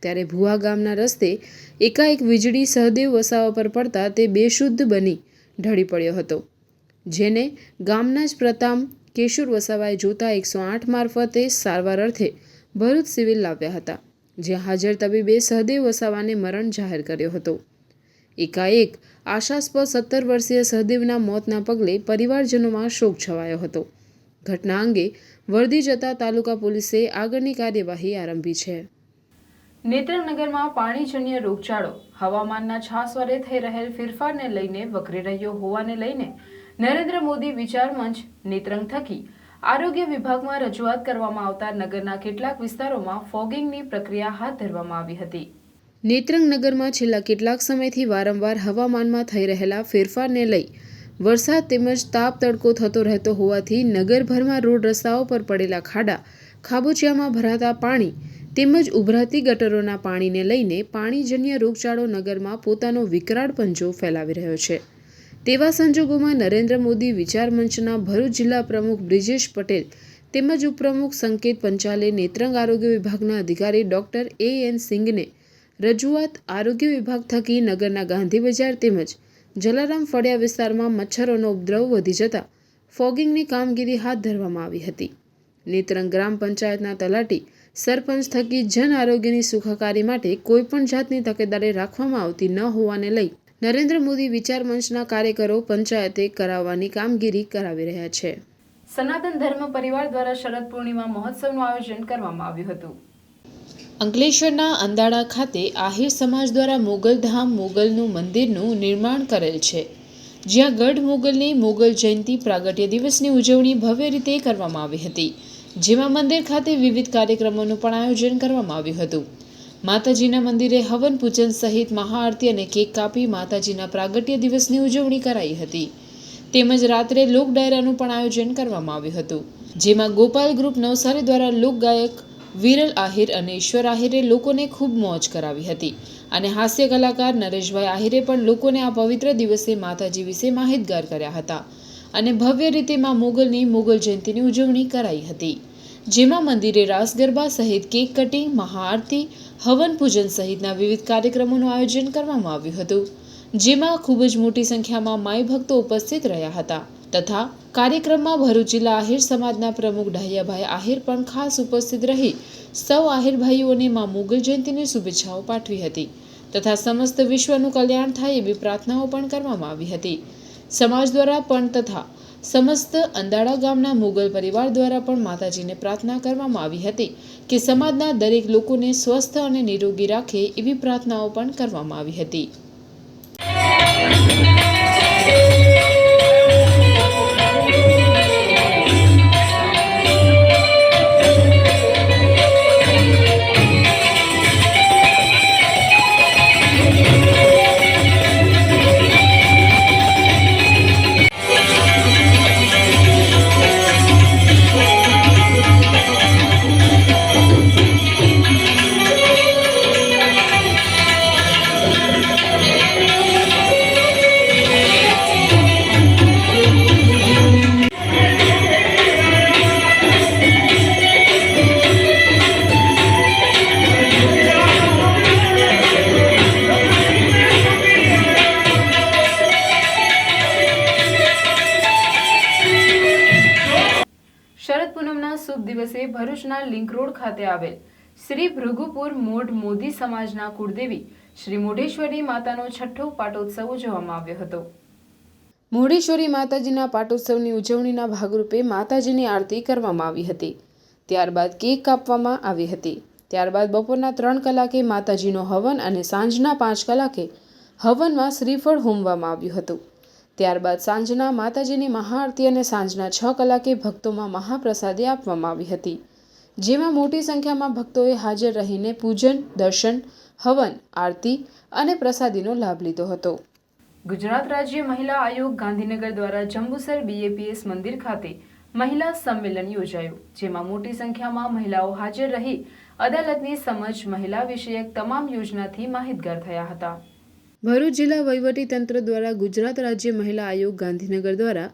ત્યારે ભુવા ગામના રસ્તે એકાએક વીજળી સહદેવ વસાવા પર પડતા તે બેશુદ્ધ બની ઢળી પડ્યો હતો, જેને ગામના જ પ્રતાપ કેશુર વસાવાએ જોતા 108 મારફતે સારવાર અર્થે ભરૂચ સિવિલ લાવ્યા હતા, જ્યાં હાજર તબીબે સહદેવ વસાવાને મરણ જાહેર કર્યો હતો. એકાએક આશાસ્પદ 17 વર્ષીય સહદેવના મોતના પગલે પરિવારજનોમાં શોક છવાયો હતો. ઘટના અંગે વર્દી જતા તાલુકા પોલીસે આગળની કાર્યવાહી આરંભી છે. નેત્રંગનગરમાં પાણીજન્ય રોગચાળો હવામાનના છાસવારે થઈ રહેલ ફેરફારને લઈને વકરી રહ્યો હોવાને લઈને નરેન્દ્ર મોદી વિચાર મંચ નેત્રંગ થકી આરોગ્ય વિભાગમાં રજૂઆત કરવામાં આવતા નગરના કેટલાક વિસ્તારોમાં ફોગિંગની પ્રક્રિયા હાથ ધરવામાં આવી હતી. નેત્રંગનગરમાં છેલ્લા કેટલાક સમયથી વારંવાર હવામાનમાં થઈ રહેલા ફેરફારને લઈ વરસાદ તેમજ તાપ તડકો થતો રહેતો હોવાથી નગરભરમાં રોડ રસ્તાઓ પર પડેલા ખાડા, ખાબોચિયામાં ભરાતા પાણી તેમજ ઉભરાતી ગટરોના પાણીને લઈને પાણીજન્ય રોગચાળો નગરમાં પોતાનો વિકરાળ પંજો ફેલાવી રહ્યો છે. તેવા સંજોગોમાં નરેન્દ્ર મોદી વિચાર મંચના ભરૂચ જિલ્લા પ્રમુખ બ્રિજેશ પટેલ તેમજ ઉપપ્રમુખ સંકેત પંચાલે નેત્રંગ આરોગ્ય વિભાગના અધિકારી ડોક્ટર AN સિંઘને રજૂઆત આરોગ્ય વિભાગ થકી નગરના ગાંધી બજાર તેમજ જલારામ ફળિયા વિસ્તારમાં મચ્છરોનો ઉપદ્રવ વધી જતા ફોગિંગની કામગીરી હાથ ધરવામાં આવી હતી. નેત્રંગ ગ્રામ પંચાયતના તલાટી સરપંચ થકી જન આરોગ્યની સુખાકારી માટે કોઈપણ જાતની તકેદારી રાખવામાં આવતી ન હોવાને લઈ નરેન્દ્ર મોદી વિચાર મંચના કાર્યકરો પંચાયતે કરાવવાની કામગીરી કરાવી રહ્યા છે. સનાતન ધર્મ પરિવાર દ્વારા શરદ પૂર્ણિમા મહોત્સવનું આયોજન કરવામાં આવ્યું હતું. અંકલેશ્વરના અંદાડા ખાતે આહિર સમાજ દ્વારા મોગલધામ મોગલનું મંદિરનું નિર્માણ કરેલ છે, જ્યાં ગઢ મોગલની મોગલ જયંતિ પ્રાગટ્ય દિવસની ઉજવણી ભવ્ય રીતે કરવામાં આવી હતી, જેમાં મંદિર ખાતે વિવિધ કાર્યક્રમોનું પણ આયોજન કરવામાં આવ્યું હતું. માતાજીના મંદિરે હવન પૂજન સહિત મહાઆરતી અને કેક કાપી માતાજીના પ્રાગટ્ય દિવસની ઉજવણી કરાઈ હતી. તેમજ રાત્રે લોક ડાયરાનું પણ આયોજન કરવામાં આવ્યું હતું, જેમાં ગોપાલ ગ્રુપ નવસારી દ્વારા લોકગાયક વિરલ આહિર અને ઈશ્વર આહિરે લોકોને ખૂબ મોજ કરાવી હતી અને હાસ્ય કલાકાર નરેશભાઈ આહિરે પણ લોકોને આ પવિત્ર દિવસે માતાજી વિશે માહિતગાર કર્યા હતા અને ભવ્ય રીતે માં મોગલની મોગલ જયંતિની ઉજવણી કરાઈ હતી, જેમાં મંદિરે રાસ ગરબા સહિત કેક કટિંગ, મહાઆરતી, હવન પૂજન સહિતના વિવિધ કાર્યક્રમોનું આયોજન કરવામાં આવ્યું હતું, જેમાં ખૂબ જ મોટી સંખ્યામાં માઈ ભક્તો ઉપસ્થિત રહ્યા હતા તથા કાર્યક્રમમાં ભરૂચ જિલ્લા આહિર સમાજના પ્રમુખ ડાહિયાભાઈ આહિર પણ ખાસ ઉપસ્થિત રહી સૌ આહિર ભાઈઓને માં મોગલ જયંતિની શુભેચ્છાઓ પાઠવી હતી તથા સમસ્ત વિશ્વનું કલ્યાણ થાય એવી પ્રાર્થનાઓ પણ કરવામાં આવી હતી. સમાજ દ્વારા પણ તથા સમસ્ત અંદાડા ગામના મોગલ પરિવાર દ્વારા પણ માતાજીને પ્રાર્થના કરવામાં આવી હતી કે સમાજના દરેક લોકોને સ્વસ્થ અને નિરોગી રાખે એવી પ્રાર્થનાઓ પણ કરવામાં આવી હતી. શરદ પૂનમના શુભ દિવસે ભરૂચના લિંક રોડ ખાતે આવેલ શ્રી ભૃગુપુર મોઢ મોદી સમાજના કુળદેવી શ્રી મોઢેશ્વરી માતાનો છઠ્ઠો પાટોત્સવ ઉજવવામાં આવ્યો હતો. મોઢેશ્વરી માતાજીના પાટોત્સવની ઉજવણીના ભાગરૂપે માતાજીની આરતી કરવામાં આવી હતી. ત્યારબાદ કેક કાપવામાં આવી હતી. ત્યારબાદ બપોરના 3 કલાકે માતાજીનો હવન અને સાંજના 5 કલાકે હવનમાં શ્રીફળ હોમવામાં આવ્યું હતું. ત્યારબાદ સાંજના માતાજીની મહાઆરતી અને સાંજના 6 કલાકે ભક્તોમાં મહાપ્રસાદી આપવામાં આવી હતી, જેમાં મોટી સંખ્યામાં ભક્તોએ હાજર રહીને પૂજન, દર્શન, હવન, આરતી અને પ્રસાદીનો લાભ લીધો હતો. ગુજરાત રાજ્ય મહિલા આયોગ ગાંધીનગર દ્વારા જંબુસર BAPS મંદિર ખાતે મહિલા સંમેલન યોજાયું, જેમાં મોટી સંખ્યામાં મહિલાઓ હાજર રહી અદાલતની સમજ મહિલા વિષયક તમામ યોજનાથી માહિતગાર થયા હતા. ભરૂચ જિલ્લા વહીવટી તંત્ર દ્વારા ગુજરાત રાજ્ય મહિલા આયોગ ગાંધીનગર દ્વારા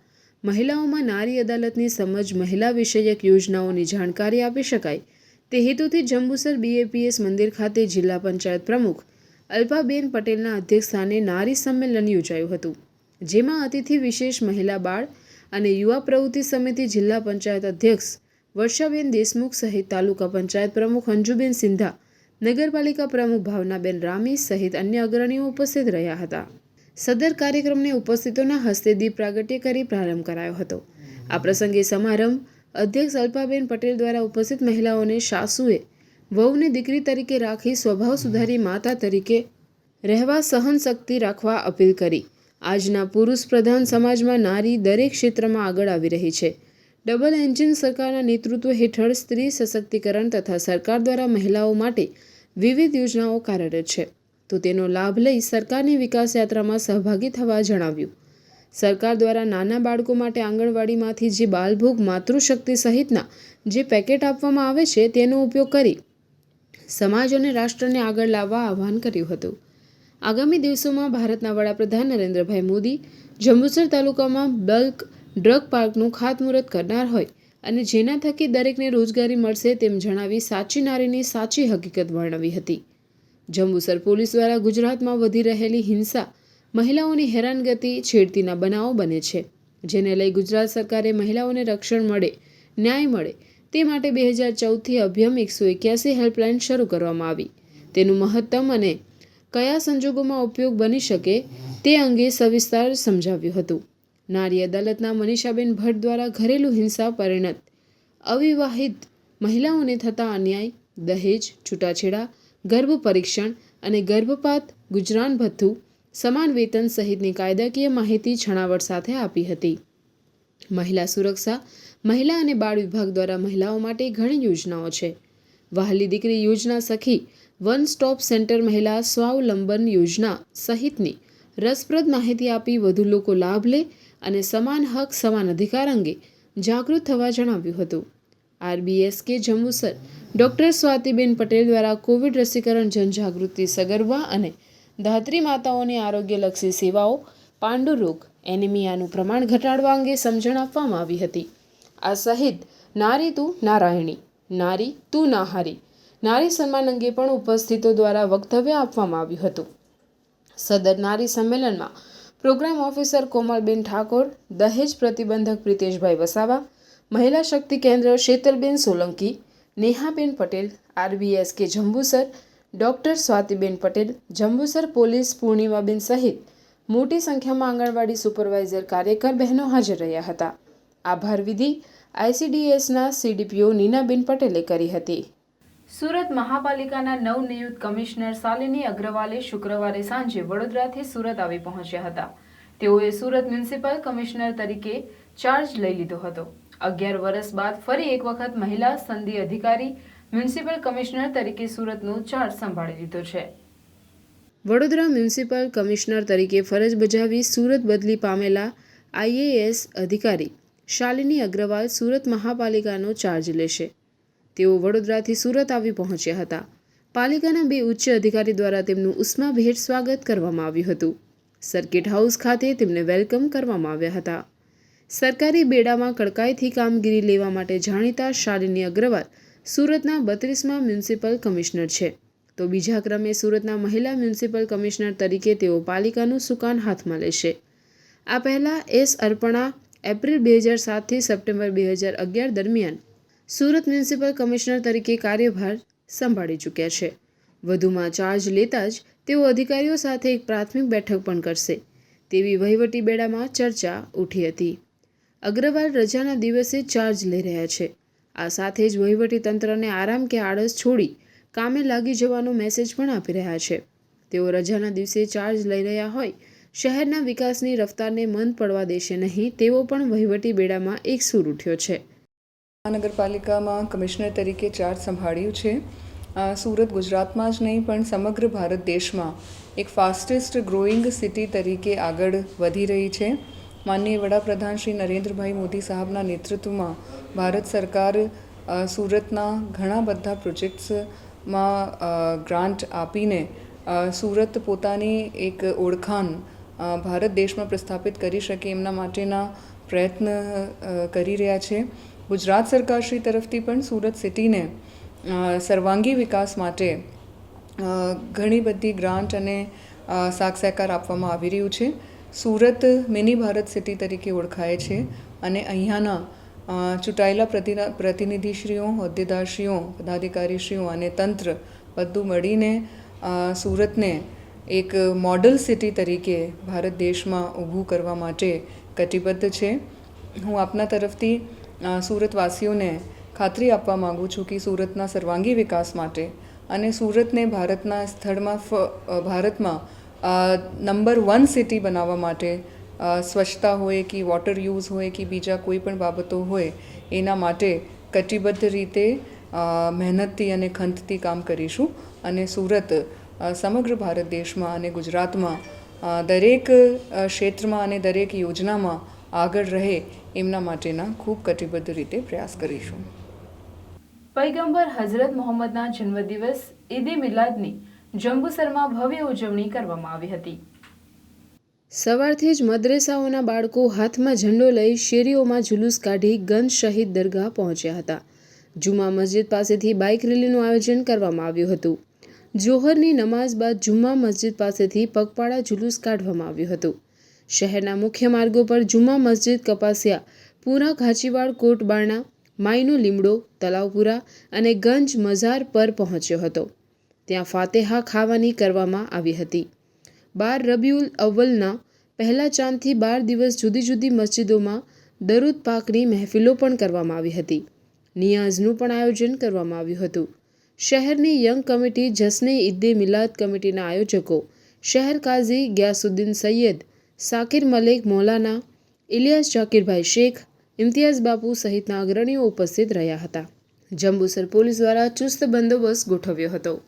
મહિલાઓમાં નારી અદાલતની સમજ મહિલા વિષયક યોજનાઓની જાણકારી આપી શકાય તે હેતુથી જંબુસર BAPS મંદિર ખાતે જિલ્લા પંચાયત પ્રમુખ અલ્પાબેન પટેલના અધ્યક્ષસ્થાને નારી સંમેલન યોજાયું હતું, જેમાં અતિથિ વિશેષ મહિલા બાળ અને યુવા પ્રવૃત્તિ સમિતિ જિલ્લા પંચાયત અધ્યક્ષ વર્ષાબેન દેશમુખ સહિત તાલુકા પંચાયત પ્રમુખ અંજુબેન સિંધા, નગરપાલિકા પ્રમુખ ભાવનાબેન રામી સહિત અન્ય અગ્રણીઓ ઉપસ્થિત રહ્યા હતા. સદર કાર્યક્રમને ઉપસ્થિતોના હસ્તે દીપ પ્રાગટ્ય કરી પ્રારંભ કરાયો હતો. આ પ્રસંગે સમારંભ અધ્યક્ષ અલ્પાબેન પટેલ દ્વારા ઉપસ્થિત મહિલાઓને સાસુએ વહુને દીકરી તરીકે રાખી સ્વભાવ સુધારી માતા તરીકે રહેવા સહન શક્તિ રાખવા અપીલ કરી. આજના પુરુષ પ્રધાન સમાજમાં નારી દરેક ક્ષેત્રમાં આગળ આવી રહી છે. ડબલ એન્જિન સરકારના નેતૃત્વ હેઠળ સ્ત્રી સશક્તિકરણ તથા સરકાર દ્વારા મહિલાઓ માટે વિવિધ યોજનાઓ કાર્યરત છે, તો તેનો લાભ લઈ સરકારની વિકાસ યાત્રામાં સહભાગી થવા જણાવ્યું. સરકાર દ્વારા નાના બાળકો માટે આંગણવાડીમાંથી જે બાલભોગ, માતૃશક્તિ સહિતના જે પેકેટ આપવામાં આવે છે તેનો ઉપયોગ કરી સમાજ અને રાષ્ટ્રને આગળ લાવવા આહ્વાન કર્યું હતું. આગામી દિવસોમાં ભારતના વડાપ્રધાન નરેન્દ્રભાઈ મોદી જંબુસર તાલુકામાં બલ્ક ડ્રગ પાર્કનું ખાતમુહૂર્ત કરનાર હોય અને જેના થકી દરેકને રોજગારી મળશે તેમ જણાવી સાચી નારીની સાચી હકીકત વર્ણવી હતી. જંબુસર પોલીસ દ્વારા ગુજરાતમાં વધી રહેલી હિંસા, મહિલાઓની હેરાનગતિ, છેડતીના બનાવો બને છે, જેને લઈ ગુજરાત સરકારે મહિલાઓને રક્ષણ મળે, ન્યાય મળે તે માટે 2014થી અભિયમ 181 હેલ્પલાઇન શરૂ કરવામાં આવી. તેનું મહત્તમ અને કયા સંજોગોમાં ઉપયોગ બની શકે તે અંગે સવિસ્તાર સમજાવ્યું હતું. નારી અદાલતના મનીષાબેન ભટ્ટ દ્વારા ઘરેલું હિંસા પરિણત અવિવાહિત મહિલાઓને થતા અન્યાય, દહેજ, છૂટાછેડા, ગર્ભ પરીક્ષણ અને ગર્ભપાત, ગુજરાન ભથ્થું, સમાન વેતન સહિતની કાયદાકીય માહિતી છણાવટ સાથે આપી હતી. મહિલા સુરક્ષા, મહિલા અને બાળ વિભાગ દ્વારા મહિલાઓ માટે ઘણી યોજનાઓ છે. વહાલી દીકરી યોજના, સખી, વન સ્ટોપ સેન્ટર, મહિલા સ્વાવલંબન યોજના સહિતની રસપ્રદ માહિતી આપી વધુ લોકો લાભ લે અને સમાન હક, સમાન અધિકાર અંગે જાગૃત થવા જણાવ્યું હતું. RBSK જંબુસર ડૉક્ટર સ્વાતિબેન પટેલ દ્વારા કોવિડ રસીકરણ જનજાગૃતિ સગર્ભા અને ધાત્રી માતાઓની આરોગ્યલક્ષી સેવાઓ, પાંડુ રોગ, એનિમિયાનું પ્રમાણ ઘટાડવા અંગે સમજણ આપવામાં આવી હતી. આ સહિત નારી તું નારાયણી, નારી તું નાહારી, નારી સન્માન અંગે પણ ઉપસ્થિતો દ્વારા વક્તવ્ય આપવામાં આવ્યું હતું. સદર નારી સંમેલનમાં પ્રોગ્રામ ઓફિસર કોમલબેન ઠાકોર, દહેજ પ્રતિબંધક પ્રિતેશભાઈ વસાવા, મહિલા શક્તિ કેન્દ્ર શેતલબેન સોલંકી, નેહાબેન Patel, RBSK Jambusar doctor સ્વાતિબેન Patel, Jambusar police Purnimaben સહિત મોટી સંખ્યામાં આંગણવાડી સુપરવાઇઝર, કાર્યકર બહેનો હાજર રહ્યા હતા. આભાર વિધિ ICDSના CDPO નીનાબેન પટેલે કરી હતી. સુરત મહાપાલિકાના નવનિયુક્ત કમિશનર શાલિની અગ્રવાલે શુક્રવારે સાંજે વડોદરાથી સુરત આવી પહોંચ્યા હતા. તેઓએ સુરત મ્યુનિસિપલ કમિશનર તરીકે ચાર્જ લઈ લીધો હતો. 11 વર્ષ બાદ ફરી એક વખત મહિલા સંધિ અધિકારી મ્યુનિસિપલ કમિશનર તરીકે સુરતનો ચાર્જ સંભાળી લીધો છે. વડોદરા મ્યુનિસિપલ કમિશનર તરીકે ફરજ બજાવી સુરત બદલી પામેલા IAS અધિકારી શાલિની અગ્રવાલ સુરત મહાપાલિકાનો ચાર્જ લેશે. તેઓ વડોદરાથી સુરત આવી પહોંચ્યા હતા. પાલિકાના 2 ઉચ્ચ અધિકારી દ્વારા તેમનું ઉષ્માભેર સ્વાગત કરવામાં આવ્યું હતું. સર્કિટ હાઉસ ખાતે તેમને વેલકમ કરવામાં આવ્યા હતા. સરકારી બેડામાં કડકાઈથી કામગીરી લેવા માટે જાણીતા શાલિની અગ્રવાલ સુરતના 32મા મ્યુનિસિપલ કમિશનર છે, તો બીજા ક્રમે સુરતના મહિલા મ્યુનિસિપલ કમિશનર તરીકે તેઓ પાલિકાનું સુકાન હાથમાં લેશે. આ પહેલાં S. અર્પણા એપ્રિલ 2007થી સપ્ટેમ્બર 2011 દરમિયાન સુરત મ્યુનિસિપલ કમિશનર તરીકે કાર્યભાર સંભાળી ચૂક્યા છે. વધુમાં ચાર્જ લેતા જ તેઓ અધિકારીઓ સાથે એક પ્રાથમિક બેઠક પણ કરશે તેવી વહીવટી બેડામાં ચર્ચા ઉઠી હતી. અગ્રવાલ રજાના દિવસે ચાર્જ લઈ રહ્યા છે. આ સાથે જ વહીવટી તંત્રને આરામ કે આળસ છોડી કામે લાગી જવાનો મેસેજ પણ આપી રહ્યા છે. તેઓ રજાના દિવસે ચાર્જ લઈ રહ્યા હોય શહેરના વિકાસની રફતારને મંદ પડવા દેશે નહીં તેવો પણ વહીવટી બેડામાં એક સૂર ઉઠ્યો છે. મહાનગરપાલિકામાં કમિશનર તરીકે ચાર્જ સંભાળ્યું છે. સુરત ગુજરાતમાં જ નહીં પણ સમગ્ર ભારત દેશમાં એક ફાસ્ટેસ્ટ ગ્રોઈંગ સિટી તરીકે આગળ વધી રહી છે. માનનીય વડાપ્રધાન શ્રી નરેન્દ્રભાઈ મોદી સાહેબના નેતૃત્વમાં ભારત સરકાર સુરતના ઘણા બધા પ્રોજેક્ટ્સમાં ગ્રાન્ટ આપીને સુરત પોતાની એક ઓળખાણ ભારત દેશમાં પ્રસ્થાપિત કરી શકે એમના માટેના પ્રયત્ન કરી રહ્યા છે. ગુજરાત સરકારશ્રી તરફથી પણ સુરત સિટીને સર્વાંગી વિકાસ માટે ઘણી બધી ગ્રાન્ટ અને સાથ સહકાર આપવામાં આવી રહ્યું છે. સુરત મિની ભારત સિટી તરીકે ઓળખાય છે અને અહીંયાના ચૂંટાયેલા પ્રતિનિધિશ્રીઓ, હોદ્દેદારશ્રીઓ, પદાધિકારીશ્રીઓ અને તંત્ર બધું મળીને સુરતને એક મોડલ સિટી તરીકે ભારત દેશમાં ઊભું કરવા માટે કટિબદ્ધ છે. હું આપના તરફથી સુરતવાસીઓને ખાતરી આપવા માગું છું કે સુરતના સર્વાંગી વિકાસ માટે અને સુરતને ભારતના સ્થળમાં ભારતમાં નંબર 1 સિટી બનાવવા માટે સ્વચ્છતા હોય કે વોટર યુઝ હોય કે બીજા કોઈ પણ બાબતો હોય એના માટે કટિબદ્ધ રીતે મહેનતથી અને ખંતથી કામ કરીશું અને સુરત સમગ્ર ભારત દેશમાં અને ગુજરાતમાં દરેક ક્ષેત્રમાં અને દરેક યોજનામાં આગળ રહે એમના માટેના ખૂબ કટિબદ્ધ રીતે પ્રયાસ કરીશું. પૈગંબર હઝરત મોહમ્મદના જન્મદિવસ ઈદ મિલાદની જંબુસરમાં ભવ્ય ઉજવણી કરવામાં આવી હતી. સવારથી જ મદ્રેસાઓના બાળકો હાથમાં ઝંડો લઈ શેરીઓમાં જુલુસ કાઢી ગંજ શહીદ દરગાહ પહોંચ્યા હતા. જુમા મસ્જિદ પાસેથી બાઇક રેલીનું આયોજન કરવામાં આવ્યું હતું. જોહરની નમાઝ બાદ જુમ્મા મસ્જિદ પાસેથી પગપાળા જુલુસ કાઢવામાં આવ્યું હતું. શહેરના મુખ્ય માર્ગો પર જુમ્મા મસ્જિદ, કપાસિયા, પૂરા, ઘાંચીવાડ, કોટબારણા, માઈનો લીમડો, તલાવપુરા અને ગંજ મઝાર પર પહોંચ્યો હતો. ત્યાં ફાતેહા ખાવાની કરવામાં આવી હતી. 12 રબીઉલ અવ્વલના પહેલા ચાંદથી 12 દિવસ જુદી જુદી મસ્જિદોમાં દરૂદ પાકની મહેફિલો પણ કરવામાં આવી હતી. નિયાઝનું પણ આયોજન કરવામાં આવ્યું હતું. શહેરની યંગ કમિટી, જશ્ને-ઈદ્દે મિલાદ કમિટીના આયોજકો, શહેર કાઝી ગ્યાસુદ્દીન સૈયદ, સાકિર મલેક મૌલાના, ઇલિયાસ જાકીરભાઈ શેખ, ઇમ્તિયાઝ બાપુ સહિતના અગ્રણીઓ ઉપસ્થિત રહ્યા હતા. જંબુસર પોલીસ દ્વારા ચુસ્ત બંદોબસ્ત ગોઠવ્યો હતો.